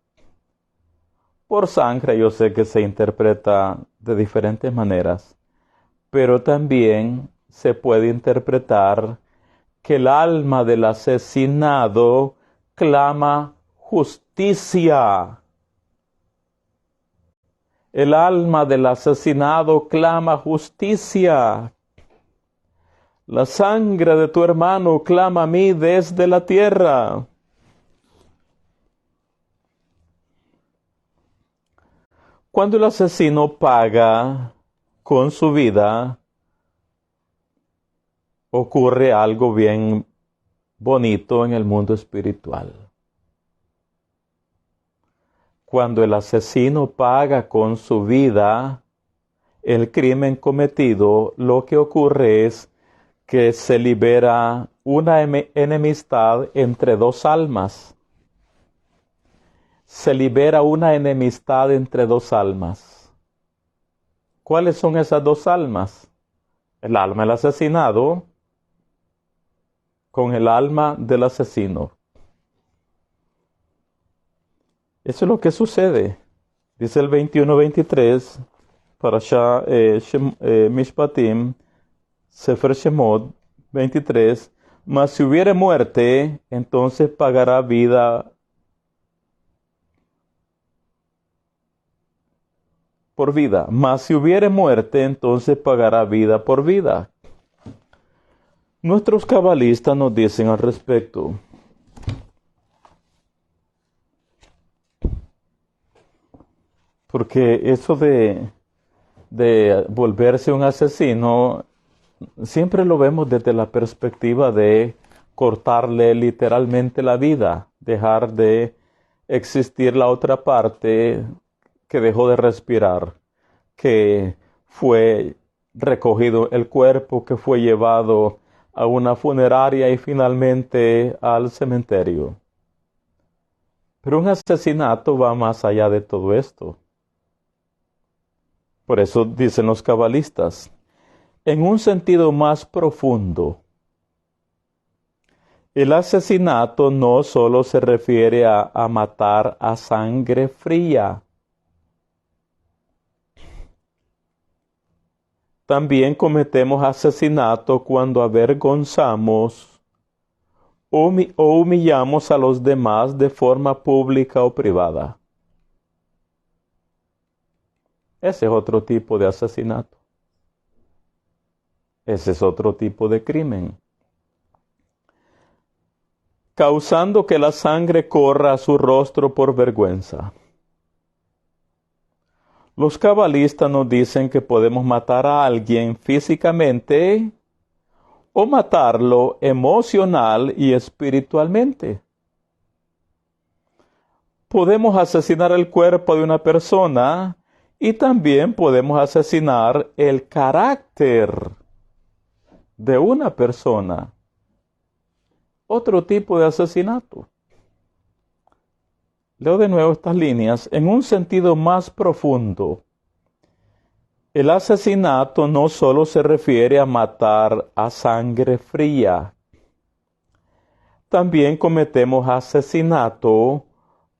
Por sangre yo sé que se interpreta de diferentes maneras, pero también se puede interpretar que el alma del asesinado clama justicia. El alma del asesinado clama justicia. La sangre de tu hermano clama a mí desde la tierra. Cuando el asesino paga con su vida, ocurre algo bien bonito en el mundo espiritual. Cuando el asesino paga con su vida el crimen cometido, lo que ocurre es que se libera una enemistad entre dos almas. Se libera una enemistad entre dos almas. ¿Cuáles son esas dos almas? El alma del asesinado con el alma del asesino. Eso es lo que sucede. Dice el 21-23, Parashá Mishpatim, Sefer Shemot 23, mas si hubiere muerte, entonces pagará vida por vida. Mas si hubiere muerte, entonces pagará vida por vida. Nuestros cabalistas nos dicen al respecto. Porque eso de volverse un asesino, siempre lo vemos desde la perspectiva de cortarle literalmente la vida, dejar de existir la otra parte que dejó de respirar, que fue recogido el cuerpo, que fue llevado a una funeraria y finalmente al cementerio. Pero un asesinato va más allá de todo esto. Por eso dicen los cabalistas, en un sentido más profundo, el asesinato no solo se refiere a matar a sangre fría. También cometemos asesinato cuando avergonzamos o humillamos a los demás de forma pública o privada. Ese es otro tipo de asesinato. Ese es otro tipo de crimen. Causando que la sangre corra a su rostro por vergüenza. Los cabalistas nos dicen que podemos matar a alguien físicamente o matarlo emocional y espiritualmente. Podemos asesinar el cuerpo de una persona y también podemos asesinar el carácter de una persona. Otro tipo de asesinato. Leo de nuevo estas líneas. En un sentido más profundo, el asesinato no solo se refiere a matar a sangre fría. También cometemos asesinato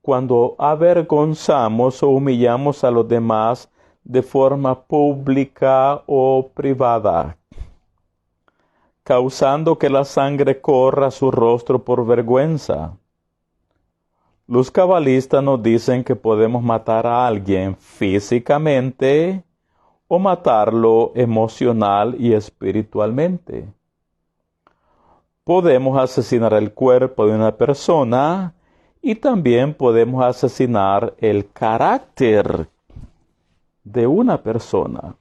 cuando avergonzamos o humillamos a los demás de forma pública o privada, causando que la sangre corra a su rostro por vergüenza. Los cabalistas nos dicen que podemos matar a alguien físicamente o matarlo emocional y espiritualmente. Podemos asesinar el cuerpo de una persona y también podemos asesinar el carácter de una persona.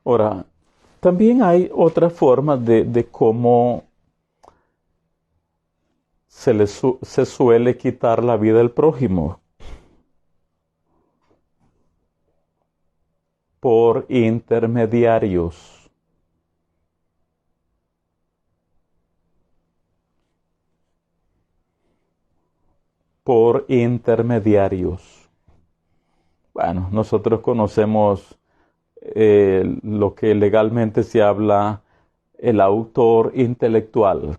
Ahora, también hay otra forma de cómo se suele quitar la vida al prójimo. Por intermediarios. Por intermediarios. Bueno, nosotros conocemos lo que legalmente se habla, el autor intelectual,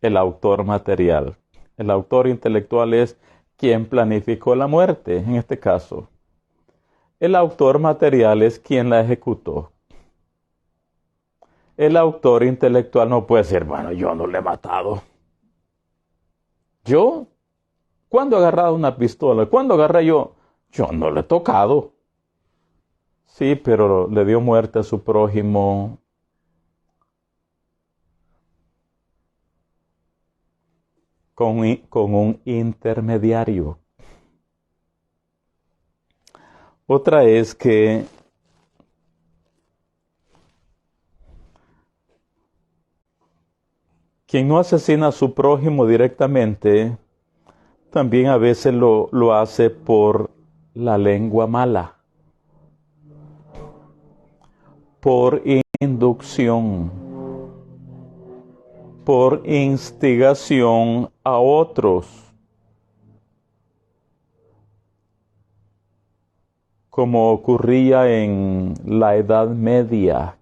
el autor material. El autor intelectual es quien planificó la muerte, en este caso. El autor material es quien la ejecutó. El autor intelectual no puede decir, bueno, yo no le he matado. ¿Yo? ¿Cuándo he agarrado una pistola? ¿Cuándo agarré yo? Yo no le he tocado. Sí, pero le dio muerte a su prójimo. Con un intermediario. Otra es que quien no asesina a su prójimo directamente, también a veces lo hace por la lengua mala, por inducción, por instigación a otros, como ocurría en la Edad Media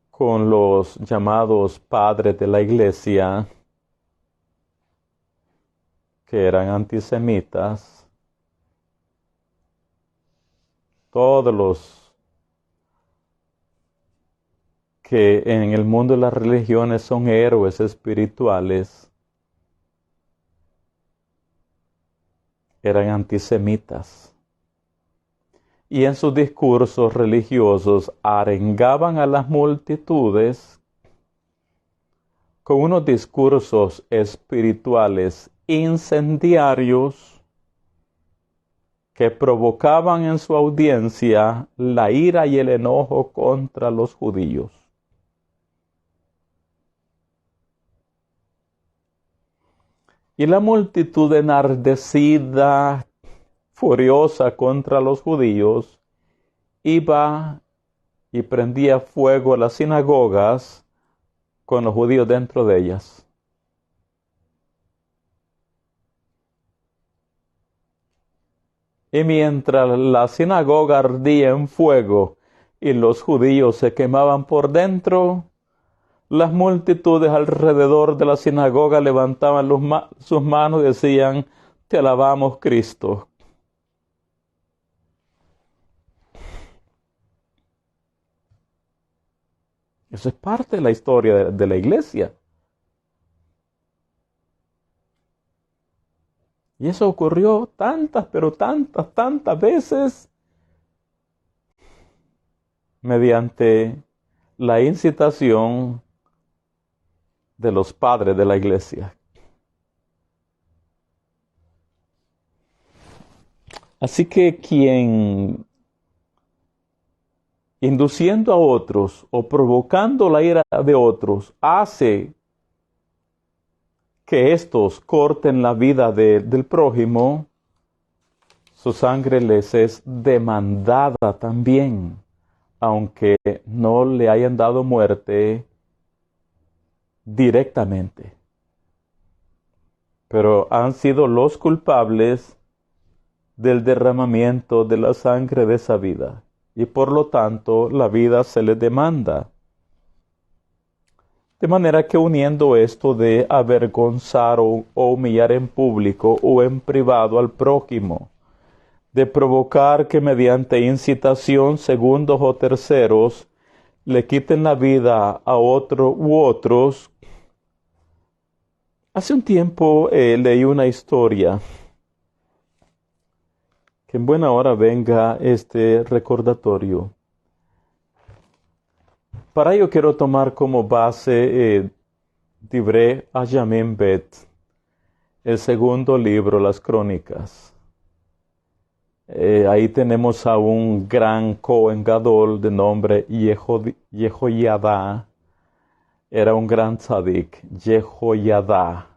con los llamados padres de la iglesia, que eran antisemitas. Todos los que en el mundo de las religiones son héroes espirituales eran antisemitas. Y en sus discursos religiosos arengaban a las multitudes con unos discursos espirituales incendiarios que provocaban en su audiencia la ira y el enojo contra los judíos. Y la multitud enardecida, furiosa contra los judíos, iba y prendía fuego a las sinagogas con los judíos dentro de ellas. Y mientras la sinagoga ardía en fuego y los judíos se quemaban por dentro, las multitudes alrededor de la sinagoga levantaban sus manos y decían: Te alabamos, Cristo. Eso es parte de la historia de la iglesia. Y eso ocurrió tantas, pero tantas veces mediante la incitación de los padres de la iglesia. Así que quien, induciendo a otros o provocando la ira de otros, hace que éstos corten la vida del prójimo, su sangre les es demandada también, aunque no le hayan dado muerte directamente. Pero han sido los culpables del derramamiento de la sangre de esa vida, y por lo tanto la vida se les demanda. De manera que uniendo esto de avergonzar o humillar en público o en privado al prójimo, de provocar que mediante incitación segundos o terceros le quiten la vida a otro u otros. Hace un tiempo leí una historia, que en buena hora venga este recordatorio. Para ello quiero tomar como base Divrei Hayamim Bet, el segundo libro, las Crónicas. Ahí tenemos a un gran Cohen Gadol de nombre Jehoiada. Era un gran tzadik, Jehoiada.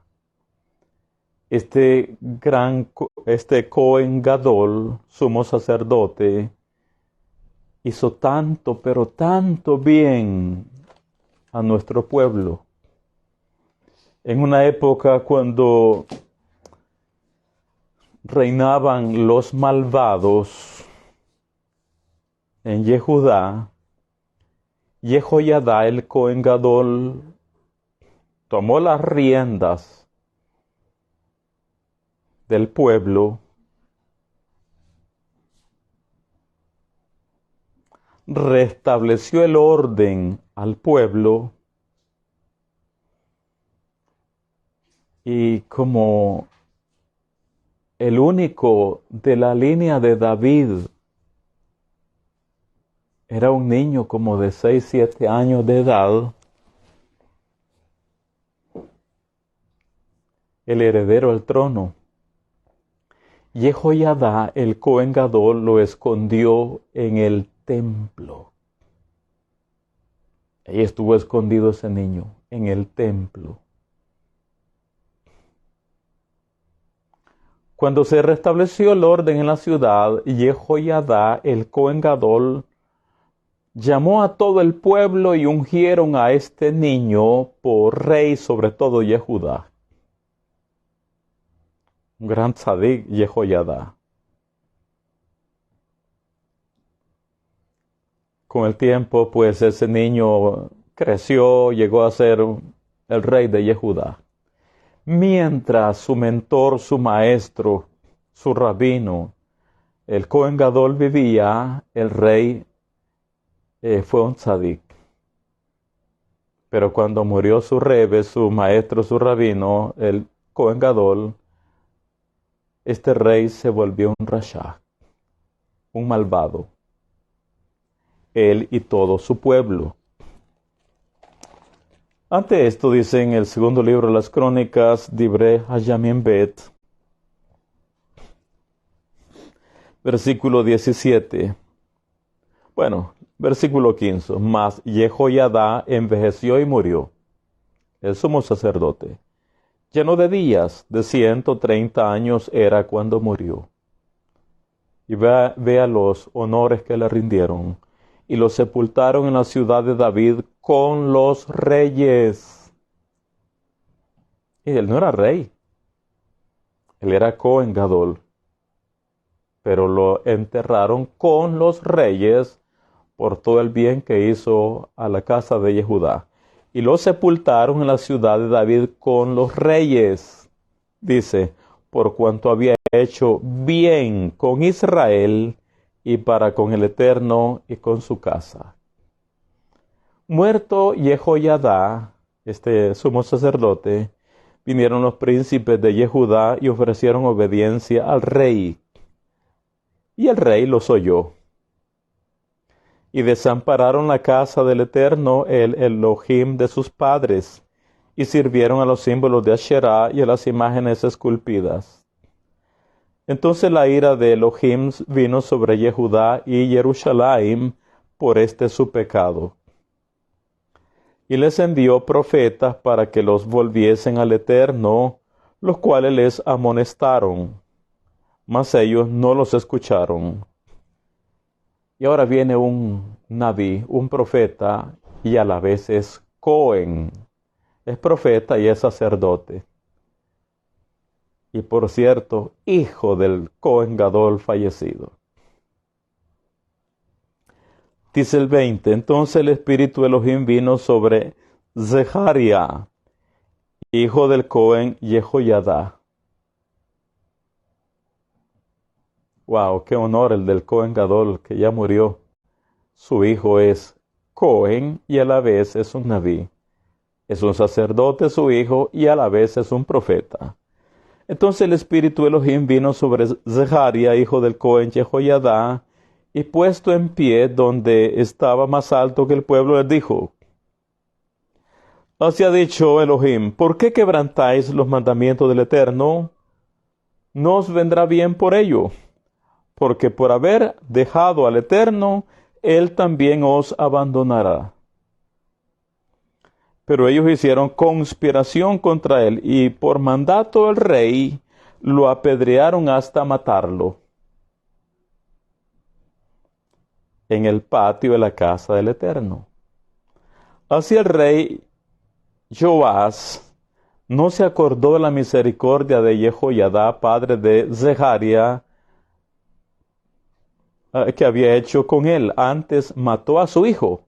Este Cohen Gadol, sumo sacerdote, hizo tanto, pero tanto bien a nuestro pueblo. En una época cuando reinaban los malvados en Yehudá, Jehoiada el Cohen Gadol tomó las riendas del pueblo, restableció el orden al pueblo, y como el único de la línea de David era un niño como de 6, 7 años de edad, el heredero al trono, Jehoiada el Cohen Gadol lo escondió en el templo. Ahí estuvo escondido ese niño, en el templo. Cuando se restableció el orden en la ciudad, Jehoiada el Cohen Gadol llamó a todo el pueblo y ungieron a este niño por rey sobre todo Yehudá. Un gran tzadik, Jehoiada. Con el tiempo, pues ese niño creció, llegó a ser el rey de Yehudá. Mientras su mentor, su maestro, su rabino, el Cohen Gadol vivía, el rey fue un tzadik. Pero cuando murió su rebe, su maestro, su rabino, el Cohen Gadol, este rey se volvió un rasha, un malvado. Él y todo su pueblo. Ante esto dice en el segundo libro de las Crónicas, Divrei Hayamim Bet, versículo 17. Bueno, versículo 15. Mas Jehoiada envejeció y murió, el sumo sacerdote. Lleno de días, de 130 años era cuando murió. Y vea los honores que le rindieron. Y lo sepultaron en la ciudad de David con los reyes. Y él no era rey. Él era Cohen Gadol. pero lo enterraron con los reyes por todo el bien que hizo a la casa de Judá. Y lo sepultaron en la ciudad de David con los reyes, dice, por cuanto había hecho bien con Israel y para con el Eterno y con su casa. Muerto Jehoiada, este sumo sacerdote, vinieron los príncipes de Judá y ofrecieron obediencia al rey. Y el rey los oyó. Y desampararon la casa del Eterno, el Elohim de sus padres, y sirvieron a los símbolos de Asherá y a las imágenes esculpidas. Entonces la ira de Elohim vino sobre Judá y Jerusalén por este su pecado. Y les envió profetas para que los volviesen al Eterno, los cuales les amonestaron, mas ellos no los escucharon. Y ahora viene un Naví, un profeta, y a la vez es Cohen. Es profeta y es sacerdote. Y por cierto, hijo del Cohen Gadol fallecido. Dice el 20, entonces el espíritu Elohim vino sobre Zeharia, hijo del Cohen Jehoiada. Wow, qué honor el del Cohen Gadol, que ya murió. Su hijo es Cohen y a la vez es un Naví. Es un sacerdote su hijo y a la vez es un profeta. Entonces el espíritu Elohim vino sobre Zeharia, hijo del Cohen Jehoiada, y puesto en pie donde estaba más alto que el pueblo, les dijo, así ha dicho Elohim, ¿por qué quebrantáis los mandamientos del Eterno? No os vendrá bien por ello, porque por haber dejado al Eterno, Él también os abandonará. Pero ellos hicieron conspiración contra él, y por mandato del rey, lo apedrearon hasta matarlo en el patio de la casa del Eterno. Así el rey Joás no se acordó de la misericordia de Jehoiada, padre de Zeharia, que había hecho con él. Antes mató a su hijo,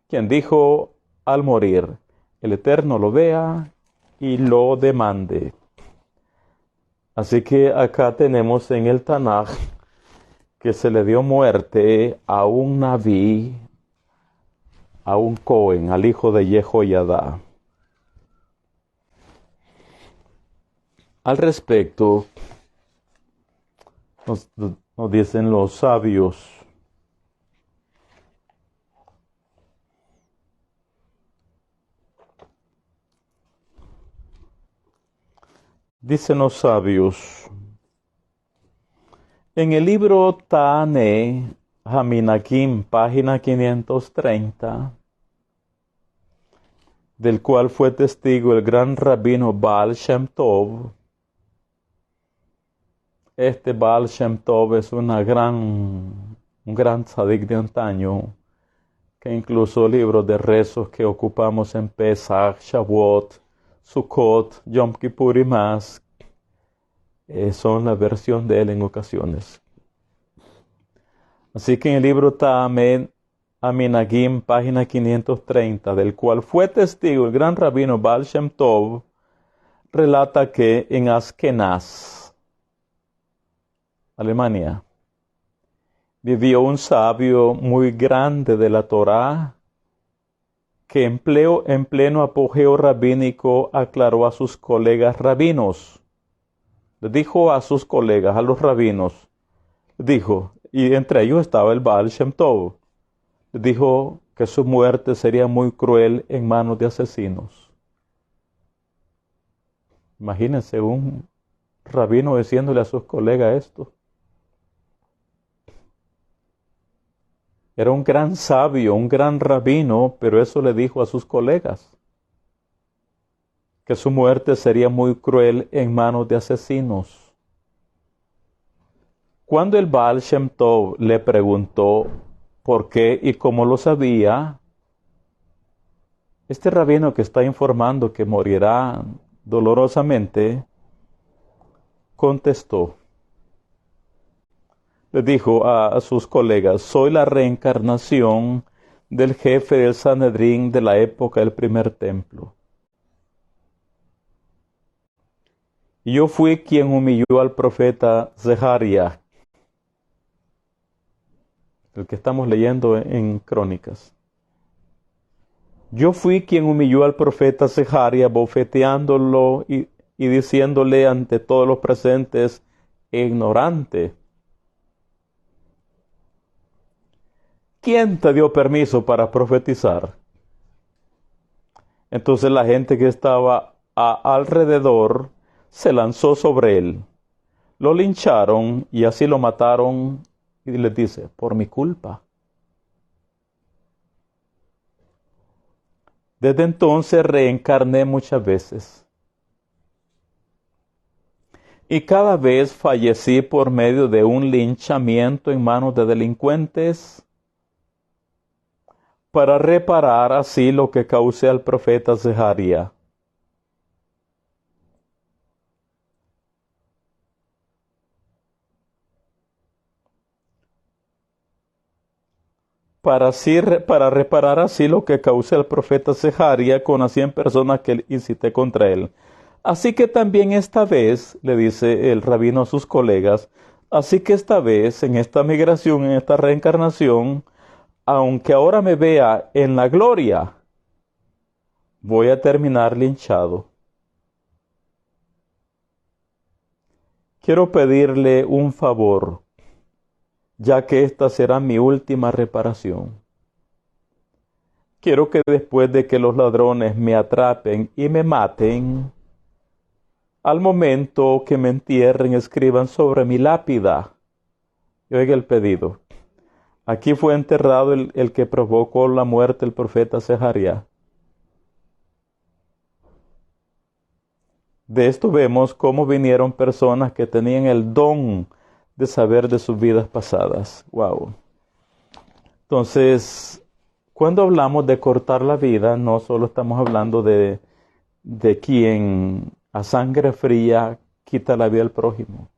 quien dijo al morir, el Eterno lo vea y lo demande. Así que acá tenemos en el Tanaj que se le dio muerte a un Naví, a un Cohen, al hijo de Jehoiada. Al respecto, nos dicen los sabios, dicen los sabios, en el libro Ta'ane Haminakim, página 530, del cual fue testigo el gran rabino Baal Shem Tov. Este Baal Shem Tov es un gran tzadik de antaño, que incluso libros de rezos que ocupamos en Pesach, Shavuot, Sukkot, Yom Kippur y más, son la versión de él en ocasiones. Así que en el libro Ta'amen Aminagim, página 530, del cual fue testigo el gran rabino Baal Shem Tov, relata que en Askenaz, Alemania, vivió un sabio muy grande de la Torá, que en pleno apogeo rabínico aclaró a sus colegas rabinos. Le dijo a sus colegas, a los rabinos, dijo, y entre ellos estaba el Baal Shem Tov, dijo que su muerte sería muy cruel en manos de asesinos. Imagínense un rabino diciéndole a sus colegas esto. Era un gran sabio, un gran rabino, pero eso le dijo a sus colegas, que su muerte sería muy cruel en manos de asesinos. Cuando el Baal Shem Tov le preguntó por qué y cómo lo sabía, este rabino que está informando que morirá dolorosamente, contestó, le dijo a sus colegas: soy la reencarnación del jefe del Sanedrín de la época del primer templo. Yo fui quien humilló al profeta Zeharia, el que estamos leyendo en Crónicas. Yo fui quien humilló al profeta Zeharia, bofeteándolo y diciéndole ante todos los presentes: ignorante. ¿Quién te dio permiso para profetizar? Entonces la gente que estaba alrededor se lanzó sobre él. Lo lincharon y así lo mataron, y les dice: por mi culpa. Desde entonces reencarné muchas veces. Y cada vez fallecí por medio de un linchamiento en manos de delincuentes, para reparar así lo que causé al profeta Zeharia. Para reparar así lo que causé al profeta Zeharia con las 100 personas que incité contra él. Así que también esta vez, le dice el rabino a sus colegas, así que esta vez, en esta migración, en esta reencarnación, aunque ahora me vea en la gloria, voy a terminar linchado. Quiero pedirle un favor, ya que esta será mi última reparación. Quiero que después de que los ladrones me atrapen y me maten, al momento que me entierren, escriban sobre mi lápida. Y oiga el pedido: aquí fue enterrado el que provocó la muerte del profeta Zeharia. De esto vemos cómo vinieron personas que tenían el don de saber de sus vidas pasadas. Wow. Entonces, cuando hablamos de cortar la vida, no solo estamos hablando de quien a sangre fría quita la vida del prójimo.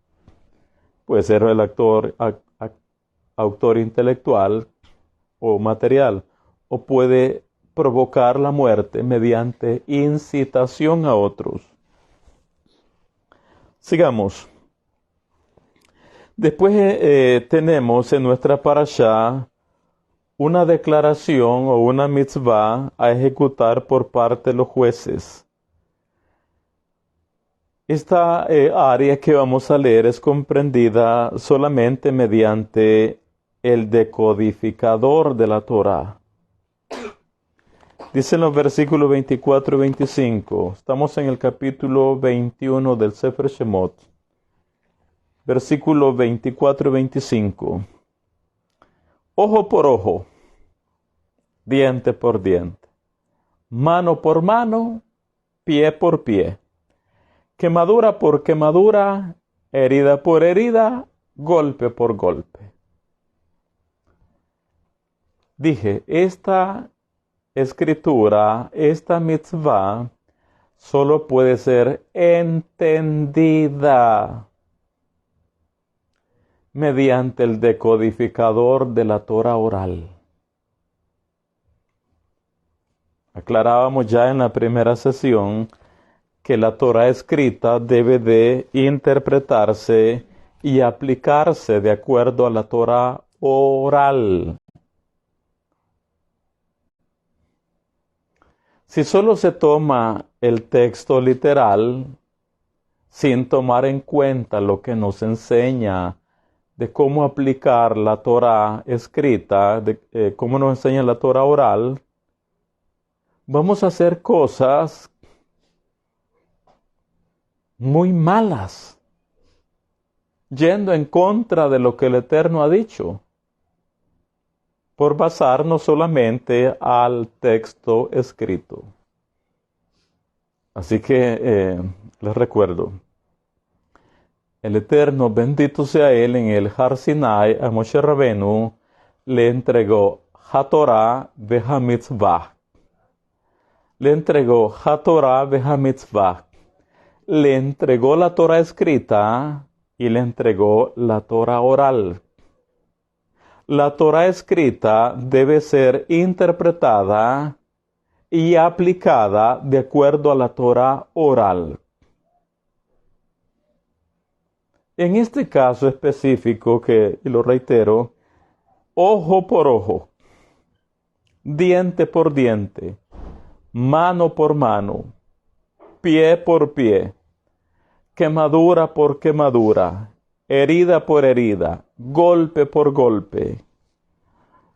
Puede ser el autor intelectual o material, o puede provocar la muerte mediante incitación a otros. Sigamos. Después tenemos en nuestra parashá una declaración o una mitzvah a ejecutar por parte de los jueces. Esta área que vamos a leer es comprendida solamente mediante el decodificador de la Torá. Dice en los versículos 24 y 25, estamos en el capítulo 21 del Sefer Shemot, versículos 24 y 25. Ojo por ojo, diente por diente, mano por mano, pie por pie, quemadura por quemadura, herida por herida, golpe por golpe. Dije, esta escritura, esta mitzvah, solo puede ser entendida mediante el decodificador de la Torah oral. Aclarábamos ya en la primera sesión que la Torah escrita debe de interpretarse y aplicarse de acuerdo a la Torah oral. Si solo se toma el texto literal, sin tomar en cuenta lo que nos enseña de cómo aplicar la Torah escrita, cómo nos enseña la Torah oral, vamos a hacer cosas muy malas, yendo en contra de lo que el Eterno ha dicho, por basarnos solamente al texto escrito. Así que les recuerdo, el Eterno, bendito sea Él, en el Har Sinai a Moshe Rabenu le entregó HaTorah veHaMitzvah. Le entregó HaTorah veHaMitzvah. Le entregó la Torah escrita y le entregó la Torah oral. La Torá escrita debe ser interpretada y aplicada de acuerdo a la Torá oral. En este caso específico, y lo reitero, ojo por ojo, diente por diente, mano por mano, pie por pie, quemadura por quemadura, herida por herida, golpe por golpe.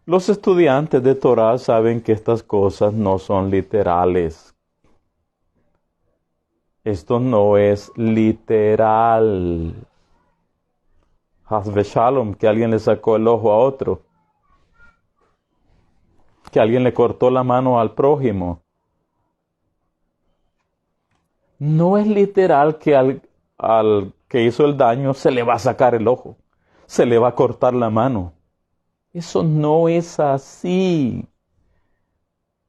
Los estudiantes de Torá saben que estas cosas no son literales. Esto no es literal. Hasbe Shalom, que alguien le sacó el ojo a otro, que alguien le cortó la mano al prójimo. No es literal que al que hizo el daño se le va a sacar el ojo, se le va a cortar la mano. Eso no es así.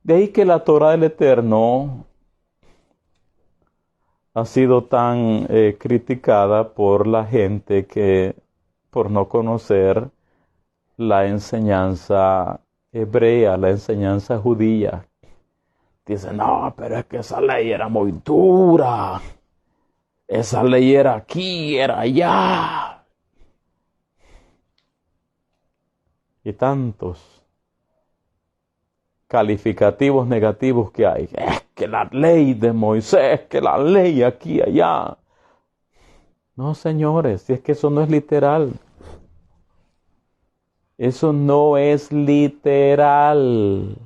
De ahí que la Torá del Eterno ha sido tan criticada por la gente que por no conocer la enseñanza hebrea, la enseñanza judía. Dicen, no, pero es que esa ley era muy dura. Esa ley era aquí, era allá. Y tantos calificativos negativos que hay. Es que la ley de Moisés, que la ley aquí, allá. No, señores, si es que eso no es literal. Eso no es literal.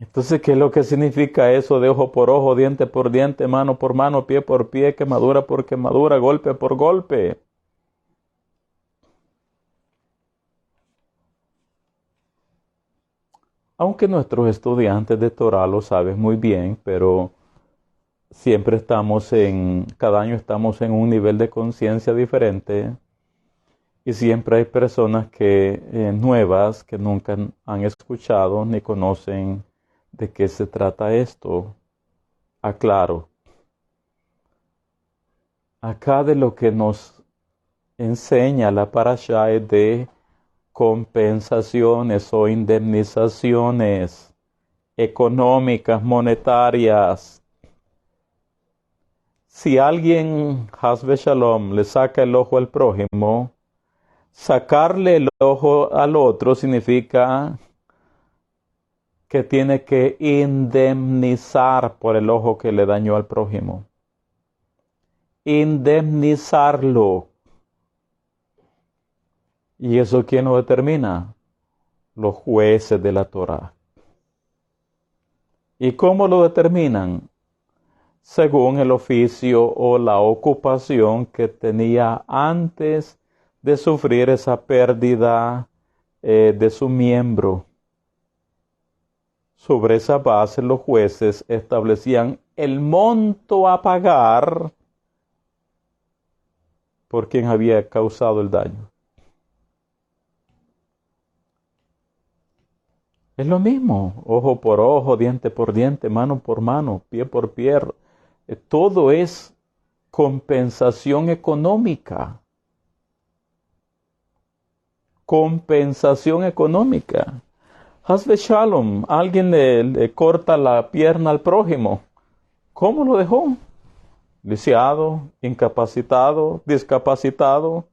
Entonces, ¿qué es lo que significa eso de ojo por ojo, diente por diente, mano por mano, pie por pie, quemadura por quemadura, golpe por golpe? Aunque nuestros estudiantes de Torah lo saben muy bien, pero siempre cada año estamos en un nivel de conciencia diferente y siempre hay personas nuevas que nunca han escuchado ni conocen de qué se trata esto. Aclaro, acá de lo que nos enseña la parashá es de compensaciones o indemnizaciones económicas, monetarias. Si alguien, Hasbe Shalom, le saca el ojo al prójimo, sacarle el ojo al otro significa que tiene que indemnizar por el ojo que le dañó al prójimo. Indemnizarlo. ¿Y eso quién lo determina? Los jueces de la Torá. ¿Y cómo lo determinan? Según el oficio o la ocupación que tenía antes de sufrir esa pérdida de su miembro. Sobre esa base los jueces establecían el monto a pagar por quien había causado el daño. Es lo mismo, ojo por ojo, diente por diente, mano por mano, pie por pie. Todo es compensación económica. Compensación económica. Hasbe Shalom, alguien le corta la pierna al prójimo. ¿Cómo lo dejó? Lisiado, incapacitado, discapacitado.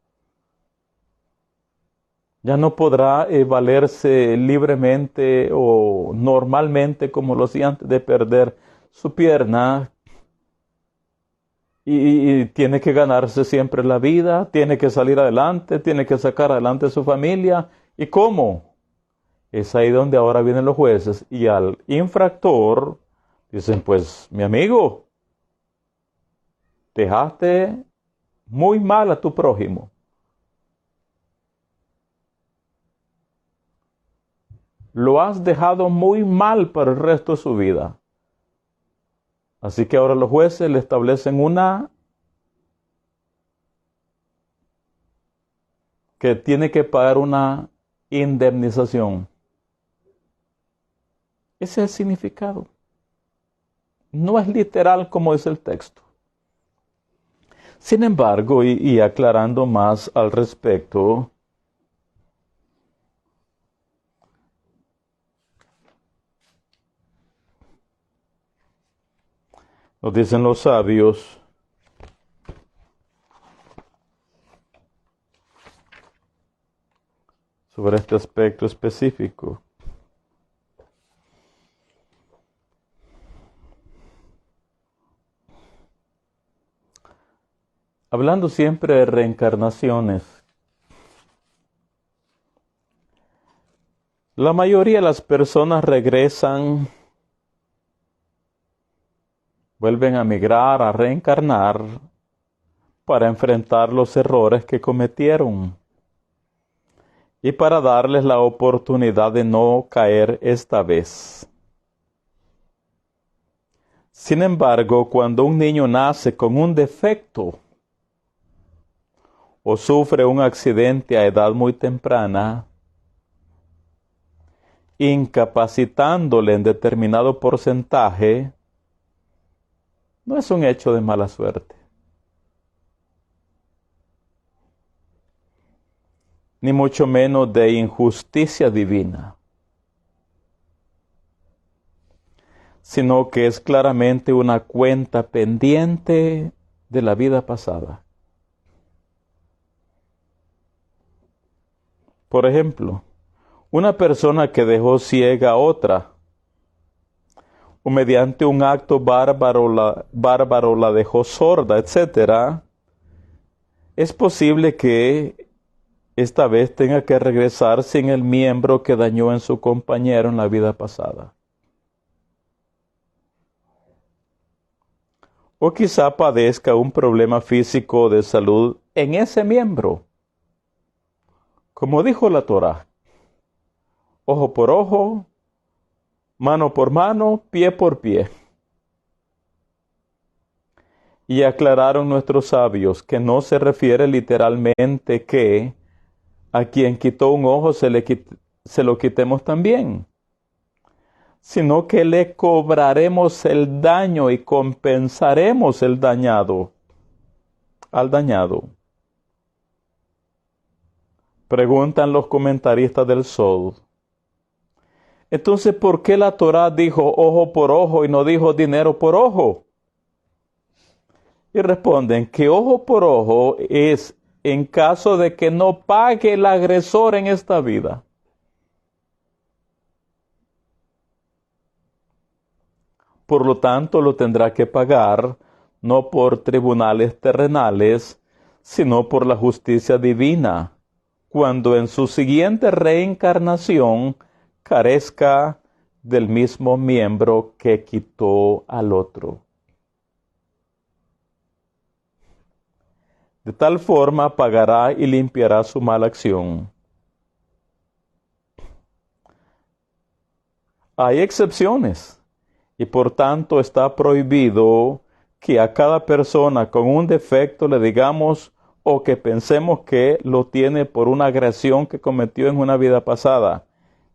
Ya no podrá valerse libremente o normalmente como lo hacía antes de perder su pierna. Y tiene que ganarse siempre la vida, tiene que salir adelante, tiene que sacar adelante a su familia. ¿Y cómo? Es ahí donde ahora vienen los jueces y al infractor dicen, pues mi amigo, dejaste muy mal a tu prójimo. Lo has dejado muy mal para el resto de su vida. Así que ahora los jueces le establecen que tiene que pagar una indemnización. Ese es el significado. No es literal como dice el texto. Sin embargo, y aclarando más al respecto, nos dicen los sabios, sobre este aspecto específico. Hablando siempre de reencarnaciones, la mayoría de las personas regresan, vuelven a migrar, a reencarnar, para enfrentar los errores que cometieron y para darles la oportunidad de no caer esta vez. Sin embargo, cuando un niño nace con un defecto o sufre un accidente a edad muy temprana, incapacitándole en determinado porcentaje, no es un hecho de mala suerte, ni mucho menos de injusticia divina, sino que es claramente una cuenta pendiente de la vida pasada. Por ejemplo, una persona que dejó ciega a otra, o mediante un acto bárbaro la dejó sorda, etc., es posible que esta vez tenga que regresar sin el miembro que dañó en su compañero en la vida pasada. O quizá padezca un problema físico de salud en ese miembro. Como dijo la Torá, ojo por ojo, mano por mano, pie por pie. Y aclararon nuestros sabios que no se refiere literalmente que a quien quitó un ojo se lo quitemos también, sino que le cobraremos el daño y compensaremos al dañado. Preguntan los comentaristas del Sod. Entonces, ¿por qué la Torá dijo ojo por ojo y no dijo dinero por ojo? Y responden que ojo por ojo es en caso de que no pague el agresor en esta vida. Por lo tanto, lo tendrá que pagar no por tribunales terrenales, sino por la justicia divina, cuando en su siguiente reencarnación carezca del mismo miembro que quitó al otro. De tal forma pagará y limpiará su mala acción. Hay excepciones, y por tanto está prohibido que a cada persona con un defecto le digamos o que pensemos que lo tiene por una agresión que cometió en una vida pasada,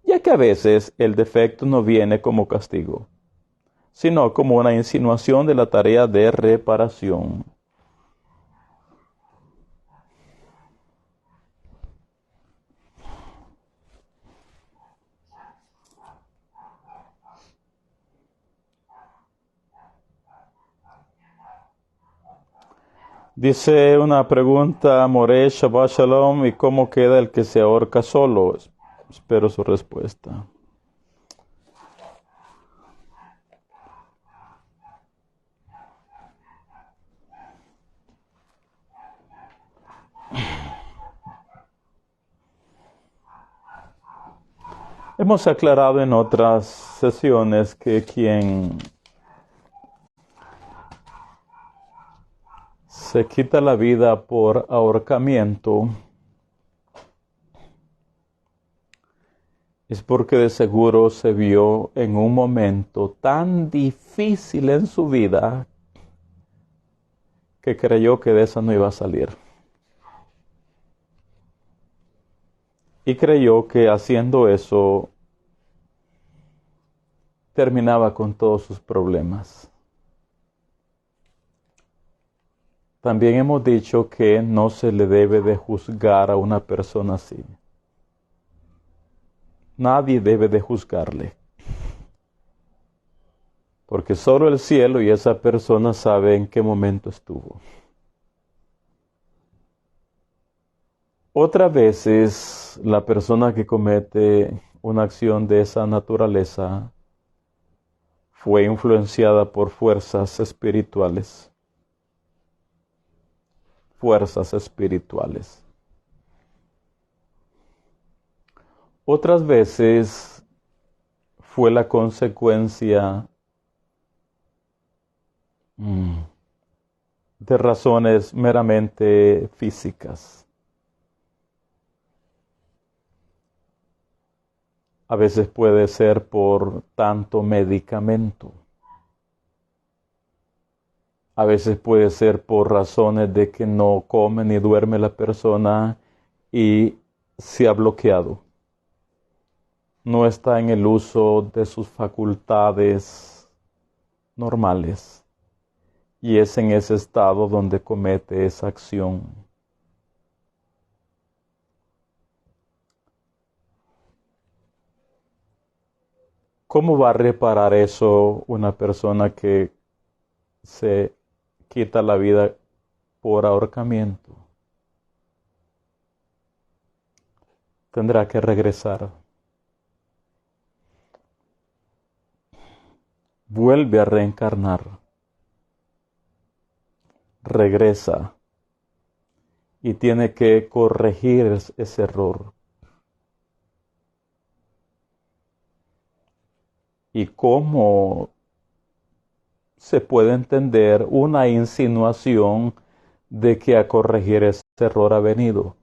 ya que a veces el defecto no viene como castigo, sino como una insinuación de la tarea de reparación. Dice una pregunta, More Shabbat Shalom, ¿y cómo queda el que se ahorca solo? Espero su respuesta. Hemos aclarado en otras sesiones que quien se quita la vida por ahorcamiento es porque de seguro se vio en un momento tan difícil en su vida que creyó que de esa no iba a salir. Y creyó que haciendo eso terminaba con todos sus problemas. también hemos dicho que no se le debe de juzgar a una persona así. Nadie debe de juzgarle. Porque solo el cielo y esa persona sabe en qué momento estuvo. Otras veces la persona que comete una acción de esa naturaleza fue influenciada por fuerzas espirituales. Fuerzas espirituales. Otras veces fue la consecuencia de razones meramente físicas. A veces puede ser por tanto medicamento. A veces puede ser por razones de que no come ni duerme la persona y se ha bloqueado. No está en el uso de sus facultades normales. Y es en ese estado donde comete esa acción. ¿Cómo va a reparar eso una persona que se quita la vida por ahorcamiento? Tendrá que regresar. Vuelve a reencarnar. Regresa y tiene que corregir ese error. ¿Y cómo se puede entender una insinuación de que a corregir ese error ha venido?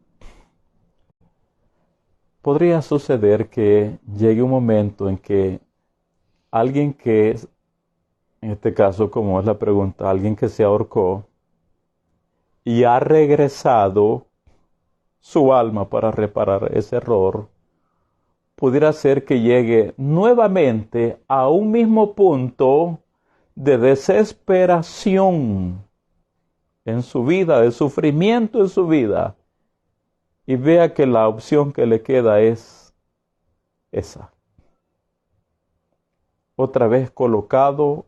Podría suceder que llegue un momento en que alguien que, en este caso como es la pregunta, alguien que se ahorcó, y ha regresado su alma para reparar ese error, pudiera ser que llegue nuevamente a un mismo punto de desesperación en su vida, de sufrimiento en su vida, y vea que la opción que le queda es esa. Otra vez colocado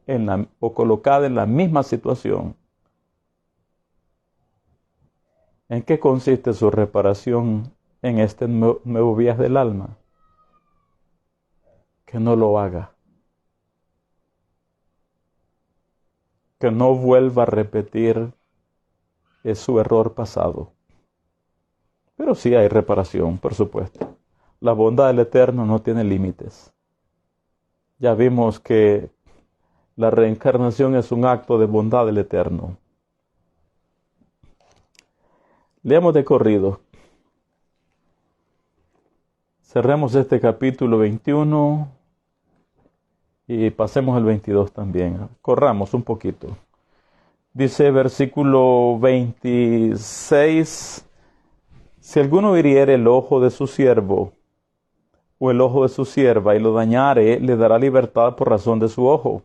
o colocada en la misma situación. ¿En qué consiste su reparación en este nuevo viaje del alma? Que no lo haga. Que no vuelva a repetir su error pasado. Pero sí hay reparación, por supuesto. La bondad del Eterno no tiene límites. Ya vimos que la reencarnación es un acto de bondad del Eterno. Leamos de corrido. Cerremos este capítulo 21 y pasemos al 22 también. Corramos un poquito. Dice versículo 26, si alguno hiriere el ojo de su siervo o el ojo de su sierva y lo dañare, le dará libertad por razón de su ojo.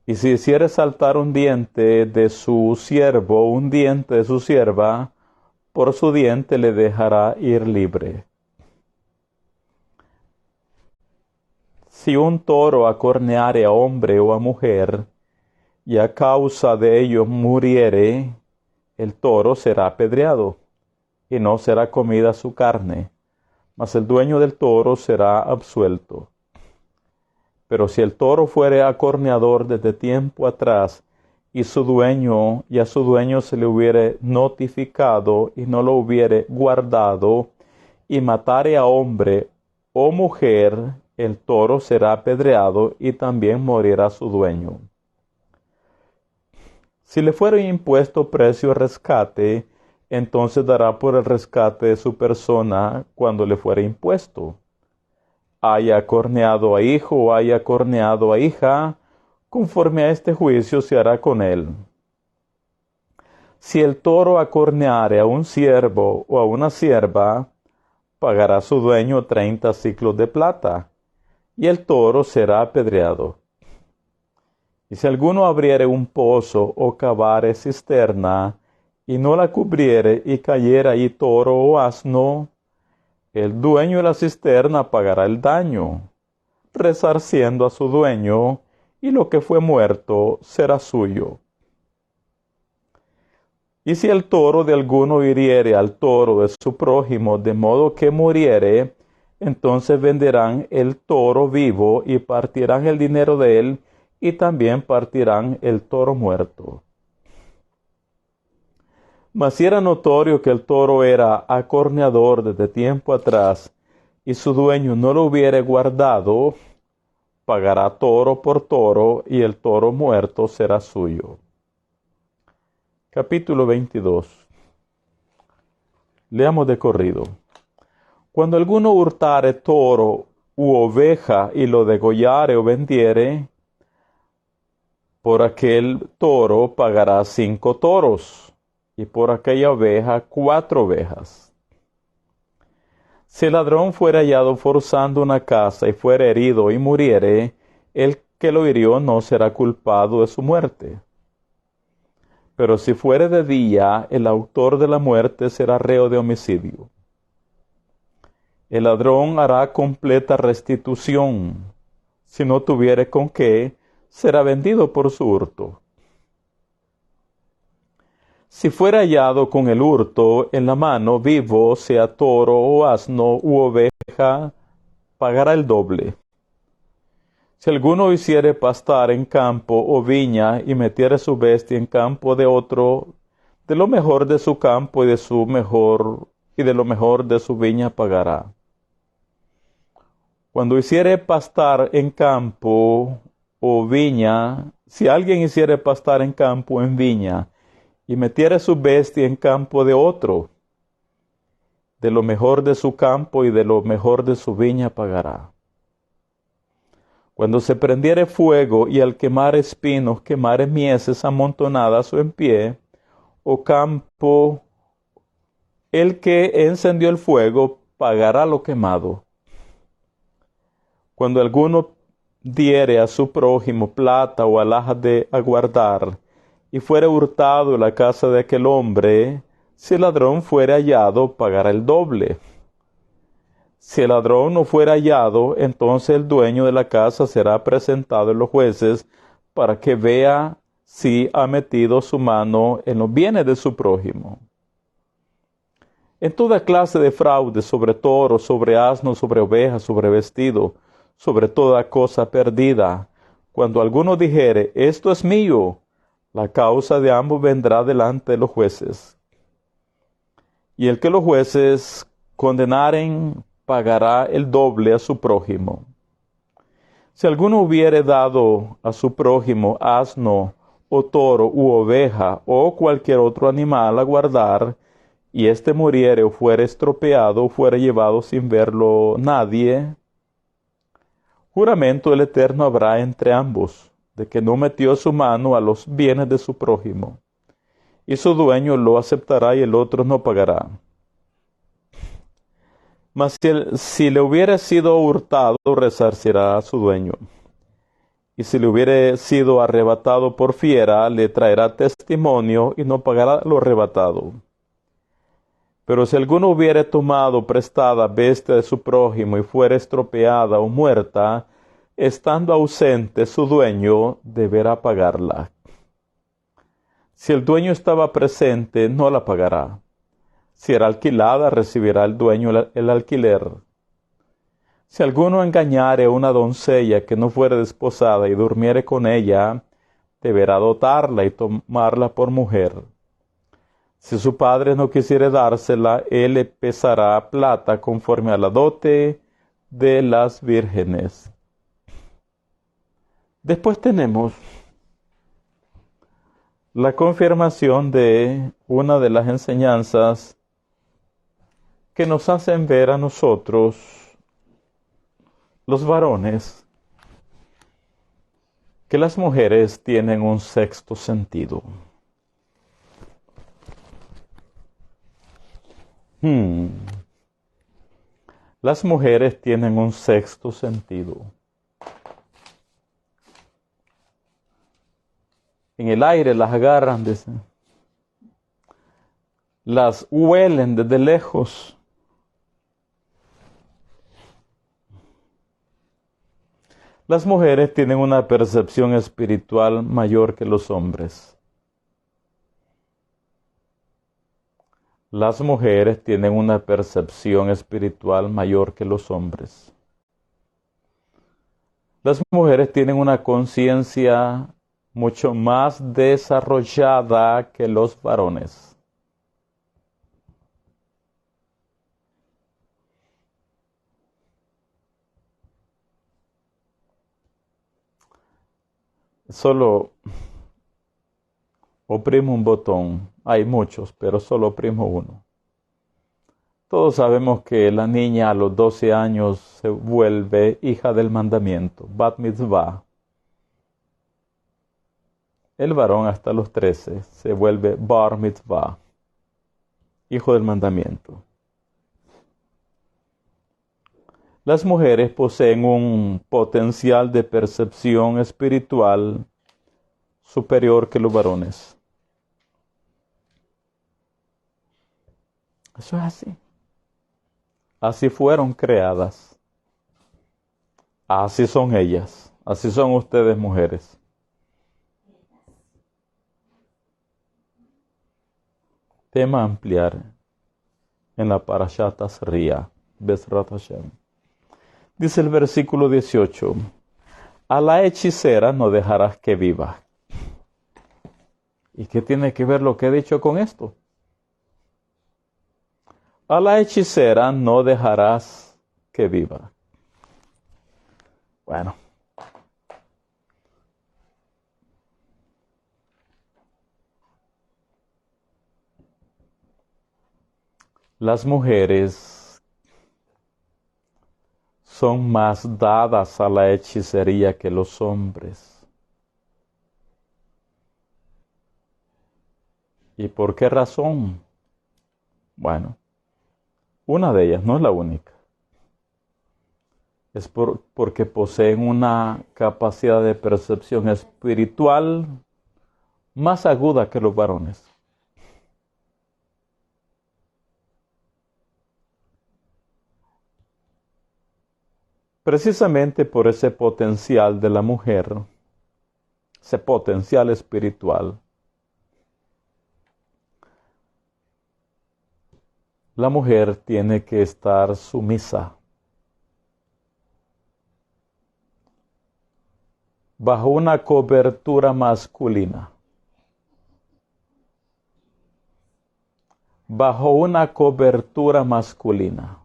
Y si hiciere saltar un diente de su siervo, un diente de su sierva, por su diente le dejará ir libre. Si un toro acorneare a hombre o a mujer, y a causa de ello muriere, el toro será apedreado, y no será comida su carne, mas el dueño del toro será absuelto. Pero si el toro fuere acorneador desde tiempo atrás, y a su dueño se le hubiere notificado y no lo hubiere guardado, y matare a hombre o mujer, el toro será apedreado y también morirá su dueño. Si le fuere impuesto precio de rescate, entonces dará por el rescate de su persona cuando le fuere impuesto. Haya acorneado a hijo o haya acorneado a hija, conforme a este juicio se hará con él. Si el toro acorneare a un siervo o a una sierva, pagará su dueño 30 siclos de plata, y el toro será apedreado. Y si alguno abriere un pozo o cavare cisterna, y no la cubriere, y cayere allí toro o asno, el dueño de la cisterna pagará el daño, resarciendo a su dueño, y lo que fue muerto será suyo. Y si el toro de alguno hiriere al toro de su prójimo, de modo que muriere, entonces venderán el toro vivo y partirán el dinero de él, y también partirán el toro muerto. Mas si era notorio que el toro era acorneador desde tiempo atrás, y su dueño no lo hubiere guardado, pagará toro por toro, y el toro muerto será suyo. Capítulo 22. Leamos de corrido. Cuando alguno hurtare toro u oveja y lo degollare o vendiere, por aquel toro pagará 5 toros, y por aquella oveja 4 ovejas. Si el ladrón fuere hallado forzando una casa y fuere herido y muriere, el que lo hirió no será culpado de su muerte. Pero si fuere de día, el autor de la muerte será reo de homicidio. El ladrón hará completa restitución. Si no tuviere con qué, será vendido por su hurto. Si fuera hallado con el hurto en la mano, vivo, sea toro o asno u oveja, pagará el doble. Si alguno hiciere pastar en campo o viña y metiere su bestia en campo de otro, de lo mejor de su campo y de lo mejor de su viña pagará. Cuando hiciere pastar en campo o viña, si alguien hiciere pastar en campo o en viña, y metiere su bestia en campo de otro, de lo mejor de su campo y de lo mejor de su viña pagará. Cuando se prendiere fuego y al quemar espinos quemare mieses amontonadas o en pie, o campo, el que encendió el fuego pagará lo quemado. Cuando alguno diere a su prójimo plata o alhajas de aguardar, y fuere hurtado en la casa de aquel hombre, si el ladrón fuere hallado, pagará el doble. Si el ladrón no fuera hallado, entonces el dueño de la casa será presentado a los jueces para que vea si ha metido su mano en los bienes de su prójimo. En toda clase de fraude, sobre toro, sobre asno, sobre oveja, sobre vestido, sobre toda cosa perdida, cuando alguno dijere, esto es mío, la causa de ambos vendrá delante de los jueces. Y el que los jueces condenaren, pagará el doble a su prójimo. Si alguno hubiere dado a su prójimo asno, o toro, u oveja, o cualquier otro animal a guardar, y éste muriere o fuere estropeado, o fuere llevado sin verlo nadie, juramento del Eterno habrá entre ambos, de que no metió su mano a los bienes de su prójimo, y su dueño lo aceptará y el otro no pagará. Mas si le hubiere sido hurtado, resarcirá a su dueño. Y si le hubiere sido arrebatado por fiera, le traerá testimonio y no pagará lo arrebatado. Pero si alguno hubiere tomado prestada bestia de su prójimo y fuere estropeada o muerta, estando ausente su dueño, deberá pagarla. Si el dueño estaba presente, no la pagará. Si era alquilada, recibirá el dueño el alquiler. Si alguno engañare a una doncella que no fuere desposada y durmiere con ella, deberá dotarla y tomarla por mujer. Si su padre no quisiere dársela, él le pesará plata conforme a la dote de las vírgenes. Después tenemos la confirmación de una de las enseñanzas que nos hacen ver a nosotros, los varones, que las mujeres tienen un sexto sentido. Las mujeres tienen un sexto sentido. en el aire, las agarran, dice. Las huelen desde lejos. Las mujeres tienen una percepción espiritual mayor que los hombres. Las mujeres tienen una percepción espiritual mayor que los hombres. Las mujeres tienen una conciencia mucho más desarrollada que los varones. Solo oprimo un botón. Hay muchos, pero solo oprimo uno. Todos sabemos que la niña a los 12 años se vuelve hija del mandamiento, Bat Mitzvah. El varón hasta los 13 se vuelve Bar Mitzvah, hijo del mandamiento. Las mujeres poseen un potencial de percepción espiritual superior que los varones. Eso es así. Así fueron creadas. Así son ellas. Así son ustedes, mujeres. Tema a ampliar en la Parashat Tazria, Bezrat Hashem. Dice el versículo 18, a la hechicera no dejarás que viva. ¿Y qué tiene que ver lo que he dicho con esto? A la hechicera no dejarás que viva. Bueno. Las mujeres son más dadas a la hechicería que los hombres. ¿Y por qué razón? Bueno, una de ellas, no es la única. Es porque poseen una capacidad de percepción espiritual más aguda que los varones. Precisamente por ese potencial de la mujer, ese potencial espiritual, la mujer tiene que estar sumisa, bajo una cobertura masculina. Bajo una cobertura masculina.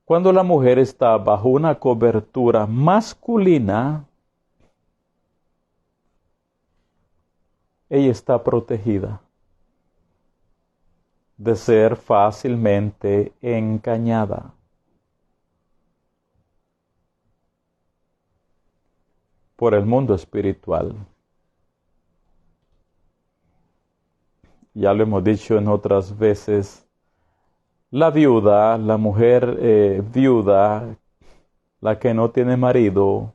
Cuando la mujer está bajo una cobertura masculina, ella está protegida de ser fácilmente engañada por el mundo espiritual. Ya lo hemos dicho en otras veces, la viuda, la mujer viuda, la que no tiene marido,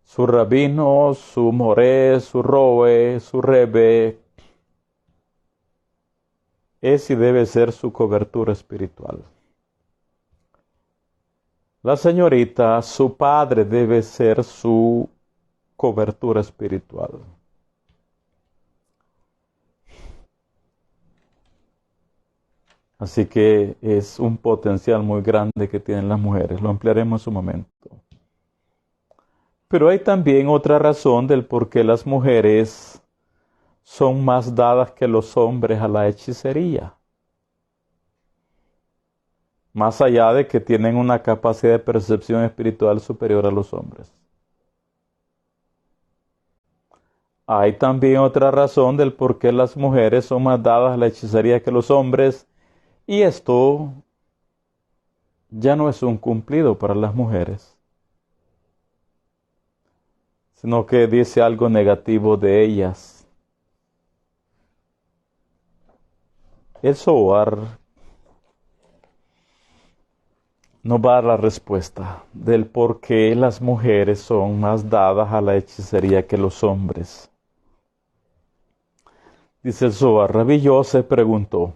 su rabino, su moré, su roe, su rebe, ese debe ser su cobertura espiritual. La señorita, su padre debe ser su cobertura espiritual. Así que es un potencial muy grande que tienen las mujeres. Lo ampliaremos en su momento. Pero hay también otra razón del por qué las mujeres son más dadas que los hombres a la hechicería. Más allá de que tienen una capacidad de percepción espiritual superior a los hombres. Hay también otra razón del por qué las mujeres son más dadas a la hechicería que los hombres. Y esto ya no es un cumplido para las mujeres, sino que dice algo negativo de ellas. El Zohar nos va a dar la respuesta del por qué las mujeres son más dadas a la hechicería que los hombres. Dice el Zohar, Rabbi Yosef preguntó,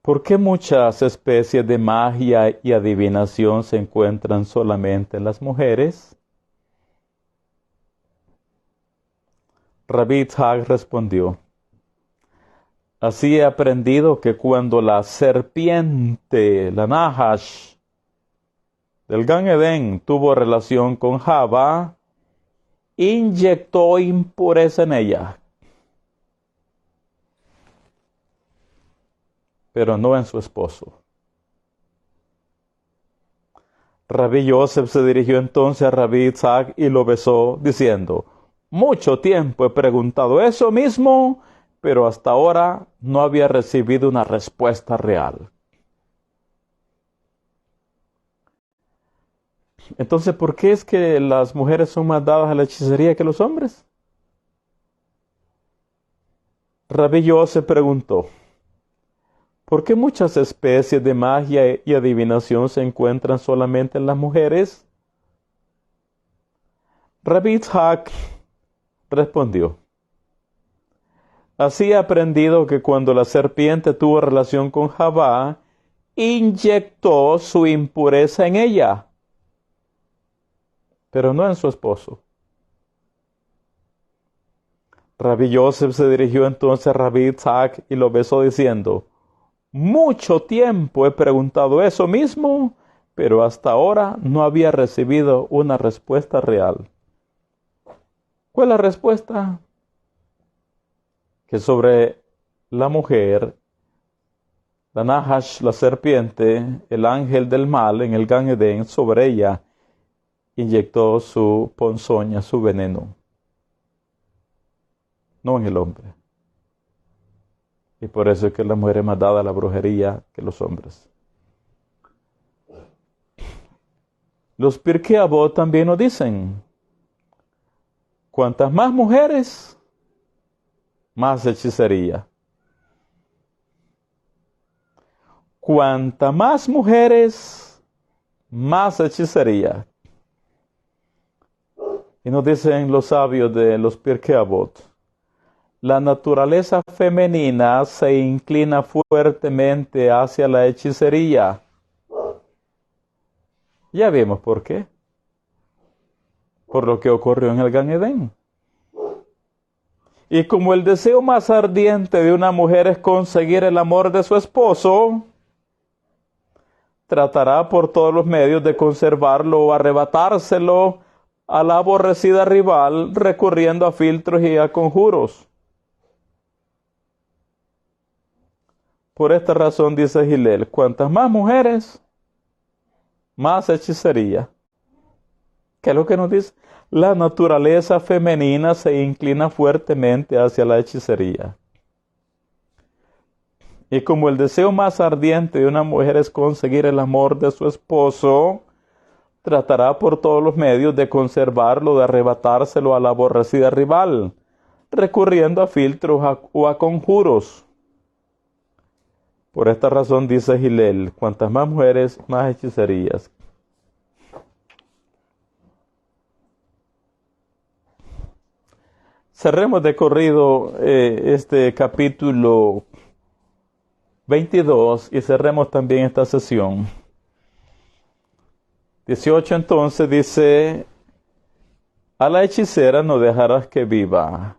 ¿por qué muchas especies de magia y adivinación se encuentran solamente en las mujeres? Rabbi Itzhak respondió, así he aprendido que cuando la serpiente, la Nahash, del Gan Edén tuvo relación con Java, inyectó impureza en ella, pero no en su esposo. Rabbi Yosef se dirigió entonces a Rabbi Itzhak y lo besó, diciendo, mucho tiempo he preguntado eso mismo, pero hasta ahora no había recibido una respuesta real. Entonces, ¿por qué es que las mujeres son más dadas a la hechicería que los hombres? Rabbi Yosef preguntó, ¿por qué muchas especies de magia y adivinación se encuentran solamente en las mujeres? Rabbi Itzhak respondió, así he aprendido que cuando la serpiente tuvo relación con Java, inyectó su impureza en ella, pero no en su esposo. Rabbi Yosef se dirigió entonces a Rabbi Itzhak y lo besó diciendo, mucho tiempo he preguntado eso mismo, pero hasta ahora no había recibido una respuesta real. ¿Cuál es la respuesta? Que sobre la mujer, la Nahash, la serpiente, el ángel del mal en el Gan Edén, sobre ella inyectó su ponzoña, su veneno, no en el hombre. Y por eso es que la mujer es más dada a la brujería que los hombres. Los Pirkei Avot también nos dicen, cuantas más mujeres, más hechicería. Cuanta más mujeres, más hechicería. Y nos dicen los sabios de los Pirkei Avot, la naturaleza femenina se inclina fuertemente hacia la hechicería. Ya vimos por qué. Por lo que ocurrió en el Gan Edén. Y como el deseo más ardiente de una mujer es conseguir el amor de su esposo, tratará por todos los medios de conservarlo o arrebatárselo a la aborrecida rival, recurriendo a filtros y a conjuros. Por esta razón dice Hillel, cuantas más mujeres, más hechicería. ¿Qué es lo que nos dice? La naturaleza femenina se inclina fuertemente hacia la hechicería. Y como el deseo más ardiente de una mujer es conseguir el amor de su esposo, tratará por todos los medios de conservarlo, de arrebatárselo a la aborrecida rival, recurriendo a filtros o a conjuros. Por esta razón dice Hillel, cuantas más mujeres, más hechicerías. Cerremos de corrido este capítulo 22 y cerremos también esta sesión. 18 entonces dice, a la hechicera no dejarás que viva.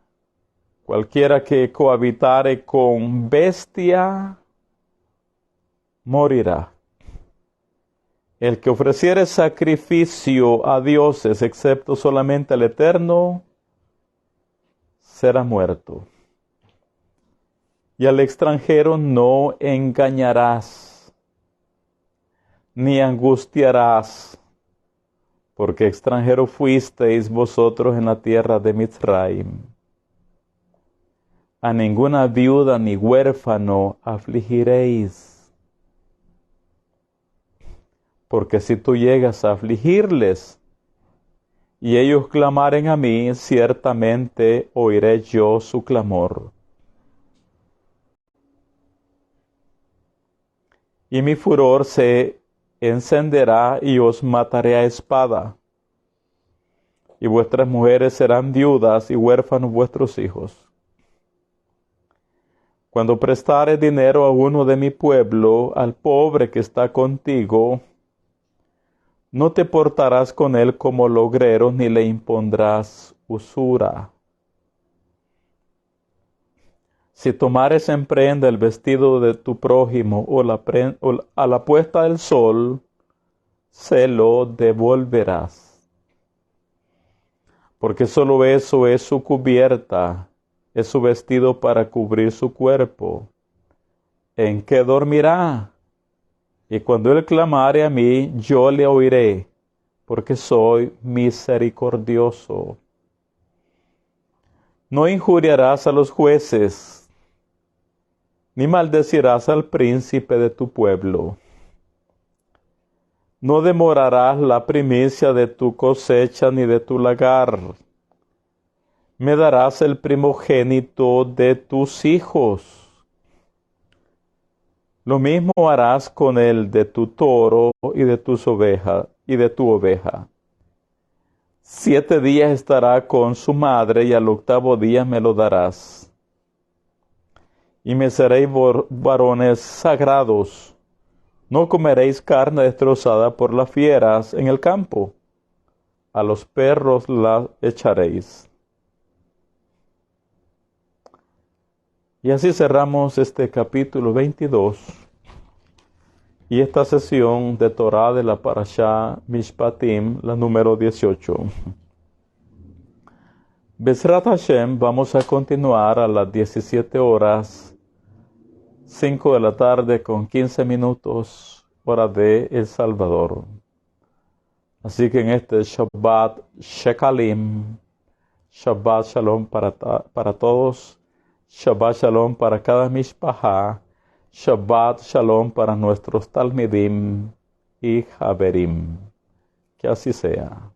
Cualquiera que cohabitare con bestia, morirá. El que ofreciere sacrificio a dioses, excepto solamente al Eterno, será muerto. Y al extranjero no engañarás, ni angustiarás, porque extranjero fuisteis vosotros en la tierra de Mitzrayim. A ninguna viuda ni huérfano afligiréis. Porque si tú llegas a afligirles, y ellos clamaren a mí, ciertamente oiré yo su clamor. Y mi furor se encenderá y os mataré a espada. Y vuestras mujeres serán viudas y huérfanos vuestros hijos. Cuando prestares dinero a uno de mi pueblo, al pobre que está contigo, no te portarás con él como logrero, ni le impondrás usura. Si tomares en prenda el vestido de tu prójimo o a la puesta del sol, se lo devolverás. Porque solo eso es su cubierta, es su vestido para cubrir su cuerpo. ¿En qué dormirá? Y cuando él clamare a mí, yo le oiré, porque soy misericordioso. No injuriarás a los jueces, ni maldecirás al príncipe de tu pueblo. No demorarás la primicia de tu cosecha ni de tu lagar. Me darás el primogénito de tus hijos. Lo mismo harás con el de tu toro y de tu oveja. 7 días estará con su madre y al 8º día me lo darás. Y me seréis varones sagrados. No comeréis carne destrozada por las fieras en el campo. A los perros la echaréis. Y así cerramos este capítulo 22 y esta sesión de Torah de la Parashá Mishpatim, la número 18. Bezrat Hashem, vamos a continuar a las 17 horas, 5 de la tarde con 15 minutos, hora de El Salvador. Así que en este Shabbat Shekalim, Shabbat Shalom para todos, Shabbat Shalom para cada mishpachá, Shabbat Shalom para nuestros talmidim y haverim. Que así sea.